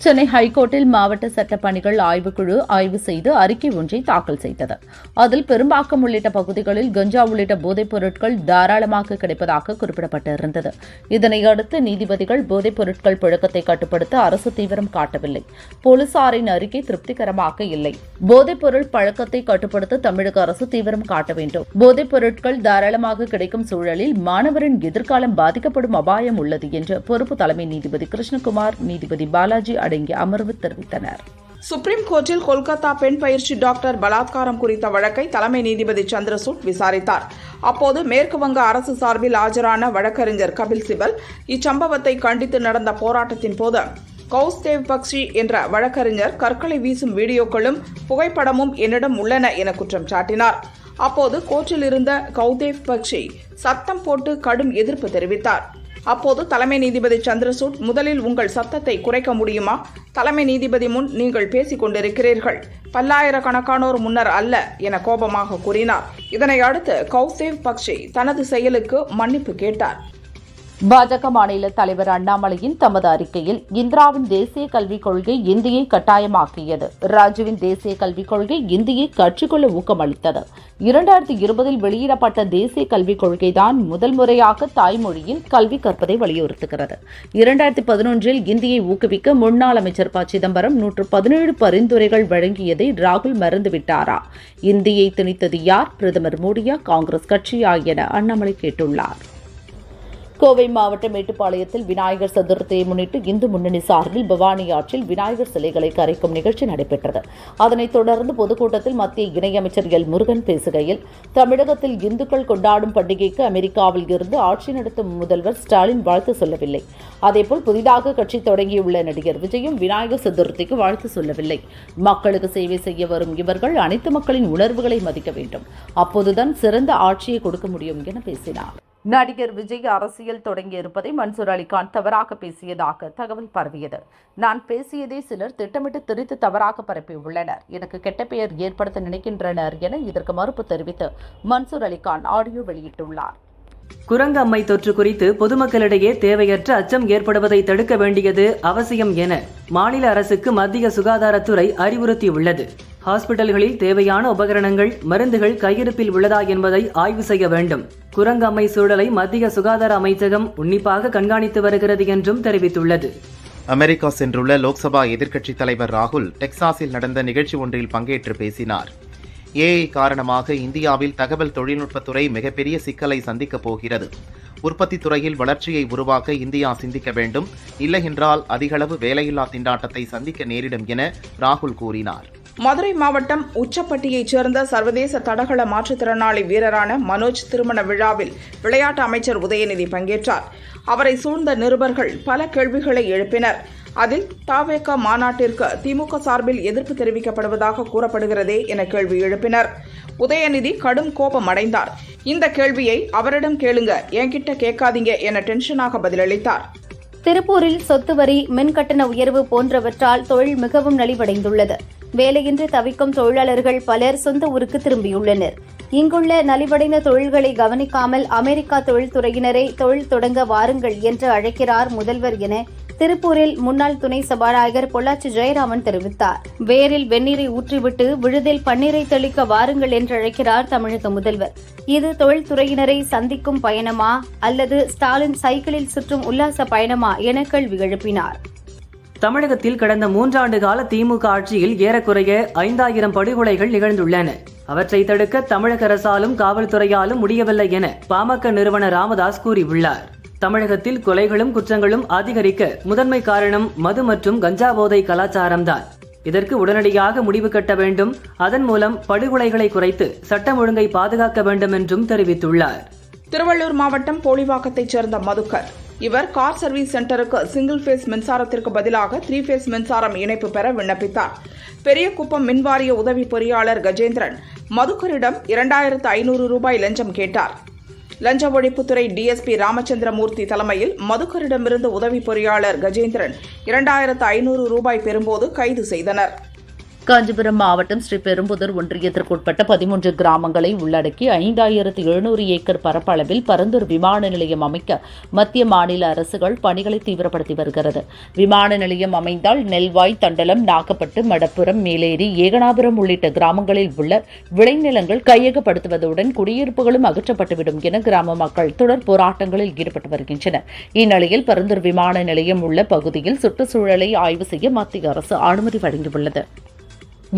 சென்னை ஹைகோர்ட்டில் மாவட்ட சட்டப் பணிகள் ஆய்வுக்குழு ஆய்வு செய்து அறிக்கை ஒன்றை தாக்கல் செய்தது. அதில் பெரும்பாக்கம் உள்ளிட்ட பகுதிகளில் கஞ்சா உள்ளிட்ட போதைப் பொருட்கள் தாராளமாக கிடைப்பதாக குறிப்பிடப்பட்டிருந்தது. இதனையடுத்து நீதிபதிகள் போதைப் பொருட்கள் புழக்கத்தை கட்டுப்படுத்த அரசு தீவிரம் காட்டவில்லை. போலீசாரின் அறிக்கை திருப்திகரமாக இல்லை. போதைப் பொருள் பழக்கத்தை கட்டுப்படுத்த தமிழக அரசு தீவிரம் காட்ட வேண்டும். போதைப் பொருட்கள் தாராளமாக கிடைக்கும் சூழலில் மாணவரின் எதிர்காலம் பாதிக்கப்படும் அபாயம் உள்ளது என்று பொறுப்பு தலைமை நீதிபதி கிருஷ்ணகுமார், நீதிபதி பாலாஜி அடங்கிய அமர்வு தெரிவித்தனர். சுப்ரீம் கோர்ட்டில் கொல்கத்தா பெண் பயிற்சி டாக்டர் பலாத்காரம் குறித்த வழக்கை தலைமை நீதிபதி சந்திரசூட் விசாரித்தார். அப்போது மேற்குவங்க அரசு சார்பில் ஆஜரான வழக்கறிஞர் கபில் சிபல் இச்சம்பவத்தை கண்டித்து நடந்த போராட்டத்தின் போது கௌஸ்தேவ் பக்ஷி என்ற வழக்கறிஞர் கற்களை வீசும் வீடியோக்களும் புகைப்படமும் என்னிடம் உள்ளன என குற்றம் சாட்டினார். அப்போது கோர்ட்டில் இருந்த கௌதேவ் பக்ஷி சத்தம் போட்டு கடும் எதிர்ப்பு தெரிவித்தார். அப்போது தலைமை நீதிபதி சந்திரசூட், முதலில் உங்கள் சத்தத்தை குறைக்க முடியுமா? தலைமை நீதிபதி முன் நீங்கள் பேசிக் கொண்டிருக்கிறீர்கள். பல்லாயிரக்கணக்கானோர் முன்னர் அல்ல என கோபமாக கூறினார். இதனை அடுத்து கௌசேவ் பக்ஷி தனது செயலுக்கு மன்னிப்பு கேட்டார். பாஜக மாநில தலைவர் அண்ணாமலையின் தமது அறிக்கையில் இந்திராவின் தேசிய கல்விக் கொள்கை இந்தியை கட்டாயமாக்கியது. ராஜுவின் தேசிய கல்விக் கொள்கை இந்தியை கற்றுக்கொள்ள ஊக்கமளித்தது. 2020 வெளியிடப்பட்ட தேசிய கல்விக் கொள்கைதான் முதல் முறையாக தாய்மொழியில் கல்வி கற்பதை வலியுறுத்துகிறது. 2011 இந்தியை ஊக்குவிக்க முன்னாள் அமைச்சர் ப. சிதம்பரம் 117 பரிந்துரைகள் வழங்கியதை ராகுல் மறந்துவிட்டாரா? இந்தியை திணித்தது யார்? பிரதமர் மோடியா, காங்கிரஸ் கட்சியா என அண்ணாமலை கேட்டுள்ளார். கோவை மாவட்டம் மேட்டுப்பாளையத்தில் விநாயகர் சதுர்த்தியை முன்னிட்டு இந்து முன்னணி சார்பில் பவானி ஆற்றில் விநாயகர் சிலைகளை கரைக்கும் நிகழ்ச்சி நடைபெற்றது. அதனைத் தொடர்ந்து பொதுக்கூட்டத்தில் மத்திய இணையமைச்சர் எல். முருகன் பேசுகையில், தமிழகத்தில் இந்துக்கள் கொண்டாடும் பண்டிகைக்கு அமெரிக்காவில் இருந்து ஆட்சி நடத்தும் முதல்வர் ஸ்டாலின் வாழ்த்து சொல்லவில்லை. அதேபோல் புதிதாக கட்சி தொடங்கியுள்ள நடிகர் விஜயும் விநாயகர் சதுர்த்திக்கு வாழ்த்து சொல்லவில்லை. மக்களுக்கு சேவை செய்ய வரும் இவர்கள் அனைத்து மக்களின் உணர்வுகளை மதிக்க வேண்டும். அப்போதுதான் சிறந்த ஆட்சியை கொடுக்க முடியும் என பேசினார். நடிகர் விஜய் அரசியல் தொடங்கியிருப்பதை மன்சூர் அலிகான் தவறாக பேசியதாக தகவல் பரவியது. நான் பேசியதை சிலர் திட்டமிட்டு திரித்து தவறாக பரப்பியுள்ளனர். எனக்கு கெட்ட பெயர் ஏற்படுத்த நினைக்கின்றனர் என இதற்கு மறுப்பு தெரிவித்து மன்சூர் அலிகான் ஆடியோ வெளியிட்டுள்ளார். குரங்கு அம்மை தொற்று குறித்து பொதுமக்களிடையே தேவையற்ற அச்சம் ஏற்படுவதை தடுக்க வேண்டியது அவசியம் என மாநில அரசுக்கு மத்திய சுகாதாரத்துறை அறிவுறுத்தியுள்ளது. ஹாஸ்பிட்டல்களில் தேவையான உபகரணங்கள், மருந்துகள் கையிருப்பில் உள்ளதா என்பதை ஆய்வு செய்ய வேண்டும். குரங்கு அம்மை சூழலை மத்திய சுகாதார அமைச்சகம் உன்னிப்பாக கண்காணித்து வருகிறது என்றும் தெரிவித்துள்ளது. அமெரிக்கா சென்றுள்ள லோக்சபா எதிர்க்கட்சித் தலைவர் ராகுல் டெக்சாஸில் நடந்த நிகழ்ச்சி ஒன்றில் பங்கேற்று பேசினார். ஏஐ காரணமாக இந்தியாவில் தகவல் தொழில்நுட்பத்துறை மிகப்பெரிய சிக்கலை சந்திக்கப் போகிறது. உற்பத்தி துறையில் வளர்ச்சியை உருவாக்க இந்தியா சிந்திக்க வேண்டும். இல்லையென்றால் அதிகளவு வேலையில்லா திண்டாட்டத்தை சந்திக்க நேரிடும் என ராகுல் கூறினார். மதுரை மாவட்டம் உச்சப்பட்டியைச் சேர்ந்த சர்வதேச தடகள மாற்றுத்திறனாளி வீரரான மனோஜ் திருமண விழாவில் விளையாட்டு அமைச்சர் உதயநிதி பங்கேற்றார். அவரை சூழ்ந்த நிருபர்கள் பல கேள்விகளை எழுப்பினர். அதில் தவேக மாநாட்டிற்கு திமுக சார்பில் எதிர்ப்பு தெரிவிக்கப்படுவதாக கூறப்படுகிறதே என கேள்வி எழுப்பினர். உதயநிதி கடும் கோபம் அடைந்தார். இந்த கேள்வியை அவரிடம் கேளுங்க, என்கிட்ட கேட்காதீங்க என டென்ஷனாக பதிலளித்தார். திருப்பூரில் சொத்து வரி, மின் கட்டண உயர்வு போன்றவற்றால் தொழில் மிகவும் நலிவடைந்துள்ளது. வேலையின்றி தவிக்கும் தொழிலாளர்கள் பலர் சொந்த ஊருக்கு திரும்பியுள்ளனர். இங்குள்ள நலிவடைந்த தொழில்களை கவனிக்காமல் அமெரிக்கா தொழில்துறையினரை தொழில் தொடங்க வாருங்கள் என்று அழைக்கிறார் முதல்வர் என திருப்பூரில் முன்னாள் துணை சபாநாயகர் பொள்ளாச்சி ஜெயராமன் தெரிவித்தார். வேரில் வெந்நீரை ஊற்றிவிட்டு விழுதில் பன்னீரை தெளிக்க வாருங்கள் என்று அழைக்கிறார் தமிழக முதல்வர். இது தொழில்துறையினரை சந்திக்கும் பயணமா அல்லது ஸ்டாலின் சைக்கிளில் சுற்றும் உல்லாச பயணமா என கேள்வி எழுப்பினார். தமிழகத்தில் கடந்த 3 ஆண்டு கால திமுக ஆட்சியில் ஏறக்குறைய 5000 படுகொலைகள் நிகழ்ந்துள்ளன. அவற்றை தடுக்க தமிழக அரசாலும் காவல்துறையாலும் முடியவில்லை என பாமக நிறுவனர் ராமதாஸ் கூறியுள்ளார். தமிழகத்தில் கொலைகளும் குற்றங்களும் அதிகரிக்க முதன்மை காரணம் மது மற்றும் கஞ்சா போதை கலாச்சாரம்தான். இதற்கு உடனடியாக முடிவு கட்ட வேண்டும். அதன் மூலம் படுகொலைகளை குறைத்து சட்டம் ஒழுங்கை பாதுகாக்க வேண்டும் என்றும் தெரிவித்துள்ளார். திருவள்ளூர் மாவட்டம் போலிவாக்கத்தைச் சேர்ந்த மதுக்கர். இவர் கார் சர்வீஸ் சென்டருக்கு சிங்கிள் ஃபேஸ் மின்சாரத்திற்கு பதிலாக 3 ஃபேஸ் மின்சாரம் இணைப்பு பெற விண்ணப்பித்தார். பெரியகுப்பம் மின்வாரிய உதவி பொறியாளர் கஜேந்திரன் மதுக்கரிடம் 2500 ரூபாய் லஞ்சம் கேட்டார். லஞ்ச ஒழிப்புத்துறை டிஎஸ்பி ராமச்சந்திரமூர்த்தி தலைமையில் மதுக்கரிடமிருந்து உதவி பொறியாளர் கஜேந்திரன் 2500 ரூபாய் பெறும்போது கைது செய்தனர். காஞ்சிபுரம் மாவட்டம் ஸ்ரீபெரும்புதூர் ஒன்றியத்திற்குட்பட்ட 13 கிராமங்களை உள்ளடக்கி 5700 ஏக்கர் பரப்பளவில் பரந்தூர் விமான நிலையம் அமைக்க மத்திய மாநில அரசுகள் பணிகளை தீவிரப்படுத்தி வருகிறது. விமான நிலையம் அமைந்தால் நெல்வாய், தண்டலம், நாகப்பட்டு, மடப்புரம், மேலேரி, ஏகனாபுரம் உள்ளிட்ட கிராமங்களில் உள்ள விளைநிலங்கள் கையகப்படுத்துவதுடன் குடியிருப்புகளும் அகற்றப்பட்டுவிடும் என கிராம மக்கள் தொடர் போராட்டங்களில் ஈடுபட்டு வருகின்றனர். இந்நிலையில் பரந்தூர் விமான நிலையம் உள்ள பகுதியில் சுற்றுச்சூழலை ஆய்வு செய்ய மத்திய அரசு அனுமதி வழங்கியுள்ளது.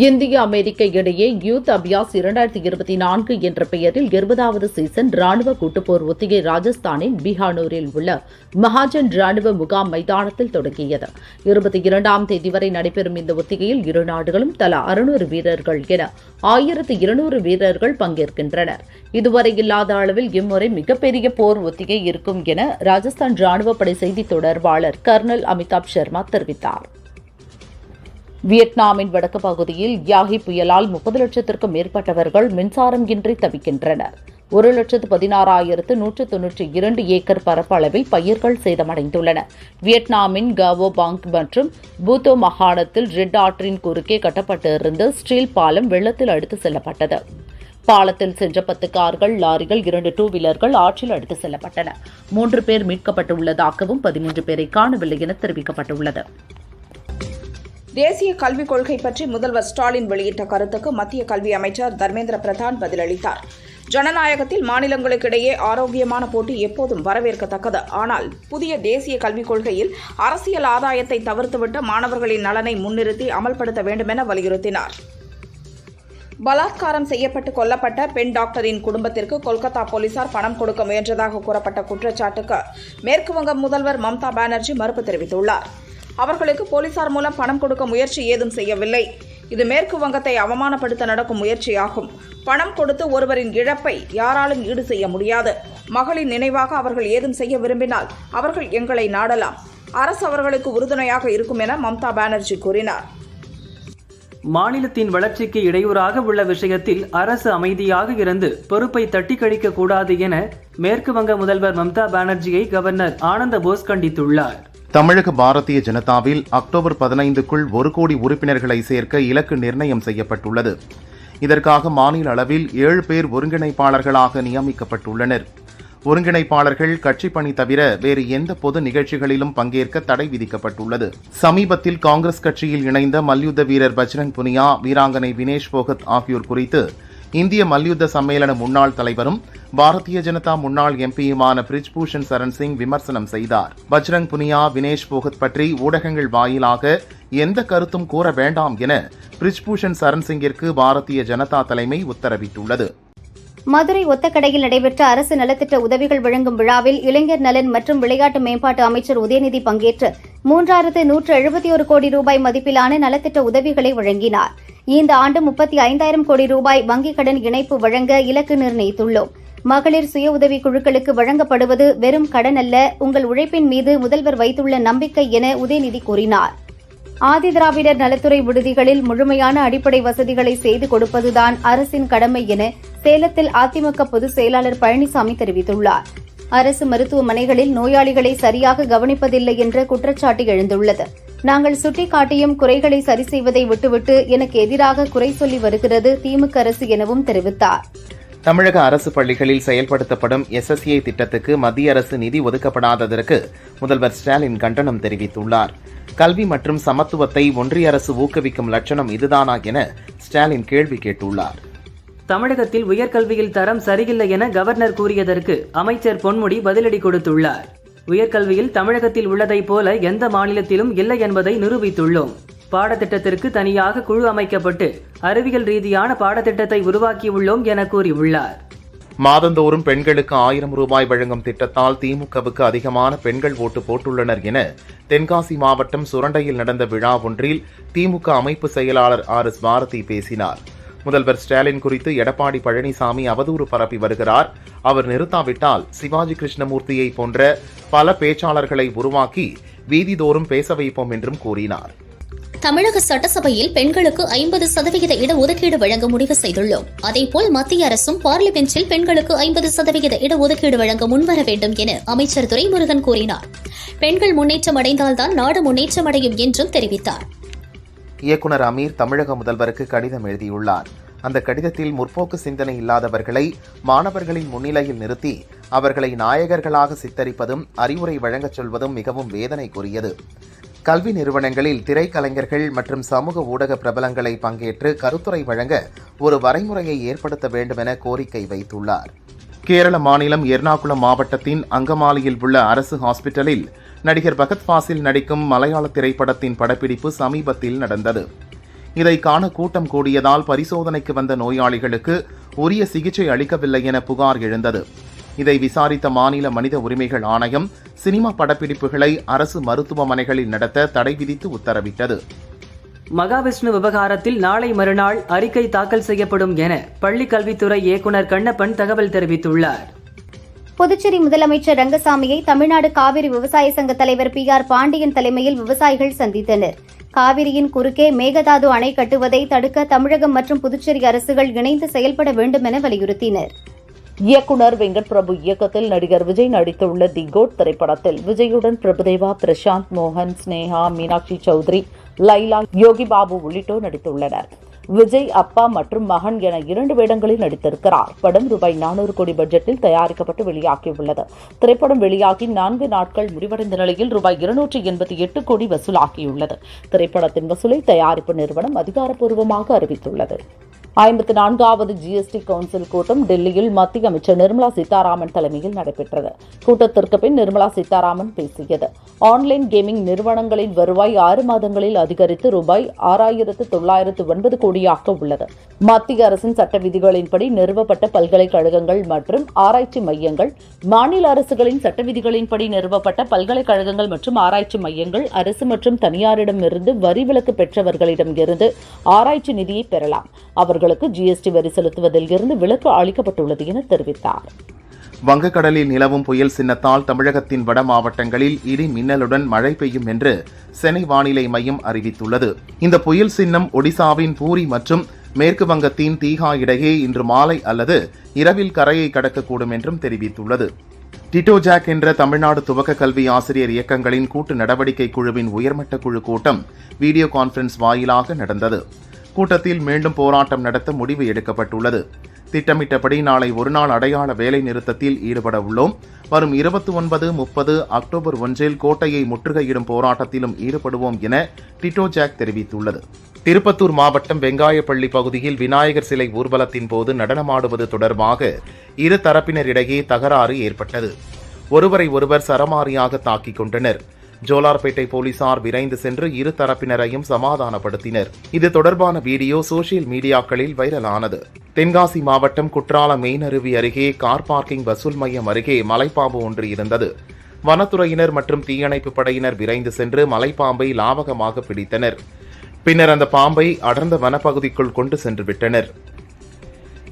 இந்திய அமெரிக்க இடையே யூத் அபியாஸ் 2024 என்ற பெயரில் 20வது சீசன் ராணுவ கூட்டுப்போர் ஒத்திகை ராஜஸ்தானின் பிஹானூரில் உள்ள மகாஜன் ராணுவ முகாம் மைதானத்தில் தொடங்கியது. 22ஆம் தேதி வரை நடைபெறும் இந்த ஒத்திகையில் இரு நாடுகளும் தலா 600 வீரர்கள் என 1200 வீரர்கள் பங்கேற்கின்றனர். இதுவரை இல்லாத அளவில் இம்முறை மிகப்பெரிய போர் ஒத்திகை இருக்கும் என ராஜஸ்தான் ராணுவப்படை செய்தி தொடர்பாளர் கர்னல் அமிதாப் சர்மா தெரிவித்தார். வியட்நாமின் வடக்கு பகுதியில் யாகி புயலால் 30 லட்சத்திற்கும் மேற்பட்டவர்கள் மின்சாரம் இன்றி தவிக்கின்றனர். 1,16,192 ஏக்கர் பரப்பளவில் பயிர்கள் சேதமடைந்துள்ளன. வியட்நாமின் காவோ பாங் மற்றும் பூத்தோ மாகாணத்தில் ரெட் ஆற்றின் குறுக்கே கட்டப்பட்டிருந்த ஸ்டீல் பாலம் வெள்ளத்தில் அடித்து செல்லப்பட்டது. பாலத்தில் சென்ற 10 கார்கள், லாரிகள், 2 டூ வீலர்கள் ஆற்றில் அடித்து செல்லப்பட்டன. 3 பேர் மீட்கப்பட்டுள்ளதாகவும் 13 பேரை காணவில்லை என தெரிவிக்கப்பட்டுள்ளது. தேசிய கல்விக் கொள்கை பற்றி முதல்வர் ஸ்டாலின் வெளியிட்ட கருத்துக்கு மத்திய கல்வி அமைச்சர் தர்மேந்திர பிரதான் பதிலளித்தார். ஜனநாயகத்தில் மாநிலங்களுக்கிடையே ஆரோக்கியமான போட்டி எப்போதும் வரவேற்கத்தக்கது. ஆனால் புதிய தேசிய கல்விக் கொள்கையில் அரசியல் ஆதாயத்தை தவிர்த்துவிட்டு மாணவர்களின் நலனை முன்னிறுத்தி அமல்படுத்த வேண்டுமென வலியுறுத்தினார். பலாத்காரம் செய்யப்பட்டு கொல்லப்பட்ட பெண் டாக்டரின் குடும்பத்திற்கு கொல்கத்தா போலீசார் பணம் கொடுக்க முயன்றதாக கூறப்பட்ட குற்றச்சாட்டுக்கு மேற்குவங்க முதல்வர் மம்தா பானர்ஜி மறுப்பு தெரிவித்துள்ளார். அவர்களுக்கு போலீசார் மூலம் பணம் கொடுக்க முயற்சி ஏதும் செய்யவில்லை. இது மேற்கு வங்கத்தை அவமானப்படுத்த நடக்கும் முயற்சியாகும். பணம் கொடுத்து ஒருவரின் இழப்பை யாராலும் ஈடு செய்ய முடியாது. மகளின் நினைவாக அவர்கள் ஏதும் செய்ய விரும்பினால் அவர்கள் எங்களை நாடலாம். அரசு அவர்களுக்கு உறுதுணையாக இருக்கும் என மம்தா பானர்ஜி கூறினார். மாநிலத்தின் வளர்ச்சிக்கு இடையூறாக உள்ள விஷயத்தில் அரசு அமைதியாக இருந்து பொறுப்பை தட்டி கழிக்க கூடாது என மேற்கு வங்க முதல்வர் மம்தா பானர்ஜியை கவர்னர் ஆனந்த போஸ் கண்டித்துள்ளார். தமிழக பாரதிய ஜனதாவில் அக்டோபர் 15க்குள் 1 கோடி உறுப்பினர்களை சேர்க்க இலக்கு நிர்ணயம் செய்யப்பட்டுள்ளது. இதற்காக மாநில அளவில் 7 பேர் ஒருங்கிணைப்பாளர்களாக நியமிக்கப்பட்டுள்ளனர். ஒருங்கிணைப்பாளர்கள் கட்சி பணி தவிர வேறு எந்த பொது நிகழ்ச்சிகளிலும் பங்கேற்க தடை விதிக்கப்பட்டுள்ளது. சமீபத்தில் காங்கிரஸ் கட்சியில் இணைந்த மல்யுத்த வீரர் பஜ்ரங் புனியா, வீராங்கனை வினேஷ் போகத் ஆகியோர் குறித்து இந்திய மல்யுத்த சம்மேளன முன்னாள் தலைவரும் பாரதிய ஜனதா முன்னாள் எம்பியுமான பிரிஜ்பூஷன் சரண் சிங் விமர்சனம் செய்தார். பஜ்ரங் புனியா, வினேஷ் போகத் பற்றி ஊடகங்கள் வாயிலாக எந்த கருத்தும் கூற வேண்டாம் என பிரிஜ்பூஷன் சரண் சிங்கிற்கு பாரதிய ஜனதா தலைமை உத்தரவிட்டுள்ளது. மதுரை ஒத்தக்கடையில் நடைபெற்ற அரசு நலத்திட்ட உதவிகள் வழங்கும் விழாவில் இளைஞர் நலன் மற்றும் விளையாட்டு மேம்பாட்டு அமைச்சர் உதயநிதி பங்கேற்று 3171 கோடி ரூபாய் மதிப்பிலான நலத்திட்ட உதவிகளை வழங்கினார். இந்த ஆண்டு 35,000 கோடி ரூபாய் வங்கிக் கடன் இணைப்பு வழங்க இலக்கு நிர்ணயித்துள்ளோம். மகளிர் சுய உதவி குழுக்களுக்கு வழங்கப்படுவது வெறும் கடன் அல்ல, உங்கள் உழைப்பின் மீது முதல்வர் வைத்துள்ள நம்பிக்கை என உதயநிதி கூறினார். ஆதிதிராவிடர் நலத்துறை விடுதிகளில் முழுமையான அடிப்படை வசதிகளை செய்து கொடுப்பதுதான் அரசின் கடமை என சேலத்தில் அதிமுக பொதுச் செயலாளர் பழனிசாமி தெரிவித்துள்ளார். அரசு மருத்துவமனைகளில் நோயாளிகளை சரியாக கவனிப்பதில்லை என்ற குற்றச்சாட்டு எழுந்துள்ளது. நாங்கள் சுட்டிக்காட்டியும் குறைகளை சரி செய்வதை விட்டுவிட்டு எனக்கு எதிராக குறை சொல்லி வருகிறது திமுக அரசு எனவும் தெரிவித்தார். தமிழக அரசு பள்ளிகளில் செயல்படுத்தப்படும் SSA திட்டத்துக்கு மத்திய அரசு நிதி ஒதுக்கப்படாததற்கு முதல்வர் ஸ்டாலின் கண்டனம் தெரிவித்துள்ளார். கல்வி மற்றும் சமத்துவத்தை ஒன்றிய அரசு ஊக்குவிக்கும் லட்சணம் இதுதானா என ஸ்டாலின் கேள்வி கேட்டுள்ளார். தமிழகத்தில் உயர்கல்வியில் தரம் சரியில்லை என கவர்னர் கூறியதற்கு அமைச்சர் பொன்முடி பதிலடி கொடுத்துள்ளார். உயர்கல்வியில் தமிழகத்தில் உள்ளதைப் போல எந்த மாநிலத்திலும் இல்லை என்பதை நிரூபித்துள்ளோம். பாடத்திட்டத்திற்கு தனியாக குழு அமைக்கப்பட்டு அறிவியல் ரீதியான பாடத்திட்டத்தை உருவாக்கியுள்ளோம் என கூறியுள்ளார். மாதந்தோறும் பெண்களுக்கு 1000 ரூபாய் வழங்கும் திட்டத்தால் திமுகவுக்கு அதிகமான பெண்கள் ஓட்டு போட்டுள்ளனர் என தென்காசி மாவட்டம் சுரண்டையில் நடந்த விழா ஒன்றில் திமுக அமைப்பு செயலாளர் RS பாரதி பேசினார். முதல்வர் ஸ்டாலின் குறித்து எடப்பாடி பழனிசாமி அவதூறு பரப்பி வருகிறார். அவர் நிறுத்தாவிட்டால் சிவாஜி கிருஷ்ணமூர்த்தியை போன்ற பல பேச்சாளர்களை உருவாக்கி வீதிதோறும் பேச வைப்போம் என்றும் கூறினார். தமிழக சட்டசபையில் பெண்களுக்கு 50% இடஒதுக்கீடு வழங்க முடிவு செய்துள்ளோம். அதேபோல் மத்திய அரசும் பார்லிமென்டில் பெண்களுக்கு 50% இடஒதுக்கீடு வழங்க முன்வர வேண்டும் என அமைச்சர் துரைமுருகன் கூறினார். பெண்கள் முன்னேற்றம் அடைந்தால்தான் நாடு முன்னேற்றம் அடையும் என்றும் தெரிவித்தார். இயக்குனர் அமீர் தமிழக முதல்வருக்கு கடிதம் எழுதியுள்ளார். அந்த கடிதத்தில் முற்போக்கு சிந்தனை இல்லாதவர்களை மாணவர்களின் முன்னிலையில் நிறுத்தி அவர்களை நாயகர்களாக சித்தரிப்பதும் அறிவுரை வழங்கச் சொல்வதும் மிகவும் வேதனைக்குரியது. கல்வி நிறுவனங்களில் திரைக்கலைஞர்கள் மற்றும் சமூக ஊடக பிரபலங்களை பங்கேற்று கருத்துரை வழங்க ஒரு வரைமுறையை ஏற்படுத்த வேண்டும் என கோரிக்கை வைத்துள்ளார். கேரள மாநிலம் எர்ணாகுளம் மாவட்டத்தின் அங்கமாலியில் உள்ள அரசு ஹாஸ்பிட்டலில் நடிகர் பகத் ஃபாசில் நடிக்கும் மலையாள திரைப்படத்தின் படப்பிடிப்பு சமீபத்தில் நடந்தது. இதை காண கூட்டம் கூடியதால் பரிசோதனைக்கு வந்த நோயாளிகளுக்கு உரிய சிகிச்சை அளிக்கவில்லை என புகார் எழுந்தது. இதை விசாரித்த மாநில மனித உரிமைகள் ஆணையம் சினிமா படப்பிடிப்புகளை அரசு மருத்துவமனைகளில் நடத்த தடை விதித்து உத்தரவிட்டது. மகாவிஷ்ணு விவகாரத்தில் நாளை மறுநாள் அறிக்கை தாக்கல் செய்யப்படும் என பள்ளிக் கல்வித்துறை இயக்குநர் கண்ணப்பன் தகவல் தெரிவித்துள்ளார். புதுச்சேரி முதலமைச்சர் ரங்கசாமியை தமிழ்நாடு காவிரி விவசாய சங்க தலைவர் PR பாண்டியன் தலைமையில் விவசாயிகள் சந்தித்தனர். காவிரியின் குறுக்கே மேகதாது அணை கட்டுவதை தடுக்க தமிழகம் மற்றும் புதுச்சேரி அரசுகள் இணைந்து செயல்பட வேண்டும் என வலியுறுத்தினர். இயக்குனர் வெங்கட் பிரபு இயக்கத்தில் நடிகர் விஜய் நடித்துள்ள தி கோட் திரைப்படத்தில் விஜயுடன் பிரபுதேவா, பிரசாந்த் மோகன், ஸ்னேகா, மீனாட்சி சௌத்ரி, லைலா, யோகி பாபு உள்ளிட்டோர் நடித்துள்ளனர். விஜய் அப்பா மற்றும் மகன் என 2 வேடங்களில் நடித்திருக்கிறார். படம் ரூபாய் 400 கோடி பட்ஜெட்டில் தயாரிக்கப்பட்டு வெளியாகியுள்ளது. திரைப்படம் வெளியாகி 4 நாட்கள் முடிவடைந்த நிலையில் ரூபாய் 288 கோடி வசூலாகியுள்ளது. திரைப்படத்தின் வசூலை தயாரிப்பு நிறுவனம் அதிகாரப்பூர்வமாக அறிவித்துள்ளது. 54வது GST கவுன்சில் கூட்டம் டெல்லியில் மத்திய அமைச்சர் நிர்மலா சீதாராமன் தலைமையில் நடைபெற்றது. கூட்டத்திற்கு பின் நிர்மலா சீதாராமன் பேசியது. ஆன்லைன் கேமிங் நிறுவனங்களின் வருவாய் 6 மாதங்களில் அதிகரித்து ரூபாய் 6,909 கோடியாக உள்ளது. மத்திய அரசின் சட்ட விதிகளின்படி நிறுவப்பட்ட பல்கலைக்கழகங்கள் மற்றும் ஆராய்ச்சி மையங்கள், மாநில அரசுகளின் சட்ட விதிகளின்படி நிறுவப்பட்ட பல்கலைக்கழகங்கள் மற்றும் ஆராய்ச்சி மையங்கள் அரசு மற்றும் தனியாரிடமிருந்து வரி விலக்கு பெற்றவர்களிடம் இருந்து ஆராய்ச்சி நிதியை பெறலாம். அவர்களுக்கு GST வரி செலுத்துவதில் இருந்து விலக்கு அளிக்கப்பட்டுள்ளது என தெரிவித்தார். வங்கக்கடலில் நிலவும் புயல் சின்னத்தால் தமிழகத்தின் வட மாவட்டங்களில் இடி மின்னலுடன் மழை பெய்யும் என்று சென்னை வானிலை மையம் அறிவித்துள்ளது. இந்த புயல் சின்னம் ஒடிசாவின் பூரி மற்றும் மேற்கு வங்கத்தின் தீகா இடையே இன்று மாலை அல்லது இரவில் கரையை கடக்கக்கூடும் என்றும் தெரிவித்துள்ளது. டிட்டோ ஜாக் என்ற தமிழ்நாடு துவக்க கல்வி ஆசிரியர் இயக்கங்களின் கூட்டு நடவடிக்கை குழுவின் உயர்மட்ட குழு கூட்டம் வீடியோ கான்பரன்ஸ் வாயிலாக நடந்தது. கூட்டத்தில் மீண்டும் போராட்டம் நடத்த முடிவு எடுக்கப்பட்டுள்ளது. திட்டமிட்டபடி நாளை ஒருநாள் அடையாள வேலை நிறுத்தத்தில் ஈடுபட உள்ளோம். வரும் 29, 30 அக்டோபர் 1 கோட்டையை முற்றுகையிடும் போராட்டத்திலும் ஈடுபடுவோம் என டிட்டோ ஜாக் தெரிவித்துள்ளது. திருப்பத்தூர் மாவட்டம் வெங்காயப்பள்ளி பகுதியில் விநாயகர் சிலை ஊர்வலத்தின் போது நடனமாடுவது தொடர்பாக இரு தரப்பினரிடையே தகராறு ஏற்பட்டது. ஒருவரை ஒருவர் சரமாரியாக தாக்கிக் கொண்டனர். ஜோலார்பேட்டை போலீசார் விரைந்து சென்று இரு தரப்பினரையும் சமாதானப்படுத்தினர். இது தொடர்பான வீடியோ சோசியல் மீடியாக்களில் வைரலானது. தென்காசி மாவட்டம் குற்றாலம் மெயினருவி அருகே கார் பார்க்கிங் வசூல் மையம் அருகே மலைப்பாம்பு ஒன்று இருந்தது. வனத்துறையினர் மற்றும் தீயணைப்பு படையினர் விரைந்து சென்று மலைப்பாம்பை லாவகமாக பிடித்தனர். பின்னர் அந்த பாம்பை அடர்ந்த வனப்பகுதிக்குள் கொண்டு சென்று விட்டனர்.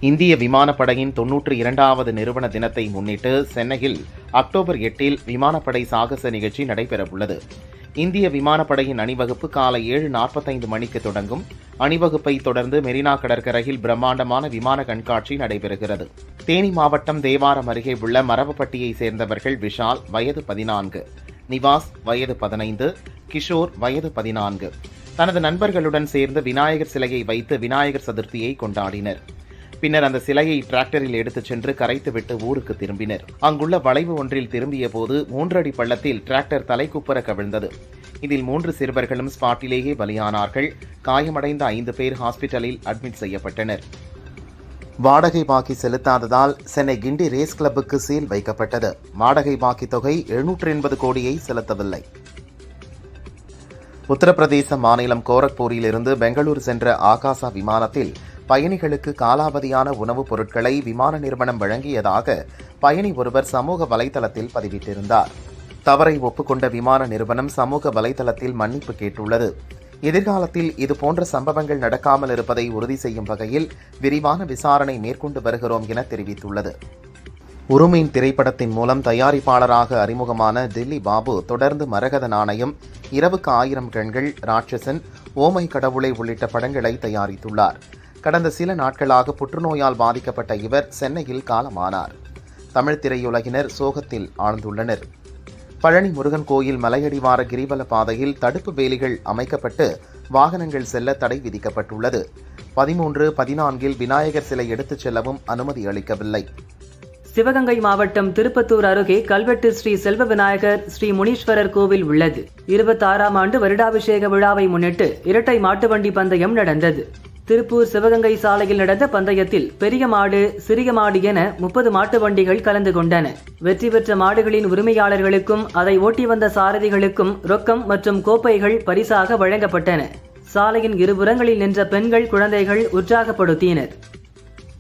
இந்திய விமானப்படையின் 92வது நிறுவன தினத்தை முன்னிட்டு சென்னையில் அக்டோபர் 8 விமானப்படை சாகச நிகழ்ச்சி நடைபெறவுள்ளது. இந்திய விமானப்படையின் அணிவகுப்பு காலை 7:45 மணிக்கு தொடங்கும். அணிவகுப்பை தொடர்ந்து மெரினா கடற்கரையில் பிரம்மாண்டமான விமான கண்காட்சி நடைபெறுகிறது. தேனி மாவட்டம் தேவாரம் அருகே உள்ள மரவப்பட்டியை சேர்ந்தவர்கள் விஷால் வயது 14, நிவாஸ் வயது 15, கிஷோர் வயது 14 தனது நண்பர்களுடன் சேர்ந்து விநாயகர் சிலையை வைத்து விநாயகர் சதுர்த்தியை கொண்டாடினர். பின்னர் அந்த சிலையை டிராக்டரில் எடுத்துச் சென்று கரைத்துவிட்டு ஊருக்கு திரும்பினர். அங்குள்ள வளைவு ஒன்றில் திரும்பிய போது 3 அடி பள்ளத்தில் டிராக்டர் தலைக்குப்புற கவிழ்ந்தது. இதில் 3 சிறுவர்களும் ஸ்பாட்டிலேயே பலியானார்கள். காயமடைந்த 5 பேர் ஹாஸ்பிட்டலில் அட்மிட் செய்யப்பட்டனர். வாடகை பாக்கி செலுத்தாததால் சென்னை கிண்டி ரேஸ் கிளப்புக்கு சீல் வைக்கப்பட்டது. வாடகை பாக்கி தொகை 780 கோடியை செலுத்தவில்லை. உத்தரப்பிரதேச மாநிலம் கோரக்பூரிலிருந்து பெங்களூர் சென்ற ஆகாசா விமானத்தில் பயணிகளுக்கு காலாவதியான உணவுப் பொருட்களை விமான நிறுவனம் வழங்கியதாக பயணி ஒருவர் சமூக வலைதளத்தில் பதிவிட்டிருந்தார். தவறை ஒப்புக்கொண்ட விமான நிறுவனம் சமூக வலைதளத்தில் மன்னிப்பு கேட்டுள்ளது. எதிர்காலத்தில் இதுபோன்ற சம்பவங்கள் நடக்காமல் இருப்பதை உறுதி செய்யும் வகையில் விரிவான விசாரணை மேற்கொண்டு வருகிறோம் என தெரிவித்துள்ளது. உருமீன் திரைப்படத்தின் மூலம் தயாரிப்பாளராக அறிமுகமான தில்லி பாபு தொடர்ந்து மரகத நாணயம், இரவுக்கு 1000 கண்கள், ராட்சசன், ஓமை கடவுளை உள்ளிட்ட படங்களை தயாரித்துள்ளார். கடந்த சில நாட்களாக புற்றுநோயால் பாதிக்கப்பட்ட இவர் சென்னையில் காலமானார். தமிழ் திரையுலகினர் சோகத்தில் ஆழ்ந்துள்ளனர். பழனி முருகன் கோயில் மலையடிவார கிரிவல பாதையில் தடுப்பு வேலிகள் அமைக்கப்பட்டு வாகனங்கள் செல்ல தடை விதிக்கப்பட்டுள்ளது. 13, 14 விநாயகர் சிலை எடுத்துச் செல்லவும் அனுமதி அளிக்கவில்லை. சிவகங்கை மாவட்டம் திருப்பத்தூர் அருகே கல்வெட்டு ஸ்ரீ செல்வ விநாயகர் ஸ்ரீ முனீஸ்வரர் கோவில் உள்ளது. 26ஆம் ஆண்டு வருடாபிஷேக விழாவை முன்னிட்டு இரட்டை மாட்டு வண்டி பந்தயம் நடந்தது. திருப்பூர் சிவகங்கை சாலையில் நடந்த பந்தயத்தில் பெரிய மாடு, சிறிய மாடு என 30 மாட்டு வண்டிகள் கலந்து கொண்டன. வெற்றி பெற்ற மாடுகளின் உரிமையாளர்களுக்கும் அதை ஓட்டி வந்த சாரதிகளுக்கும் ரொக்கம் மற்றும் கோப்பைகள் பரிசாக வழங்கப்பட்டன. சாலையின் இருபுறங்களில் நின்ற பெண்கள், குழந்தைகள் உற்சாகப்படுத்தினர்.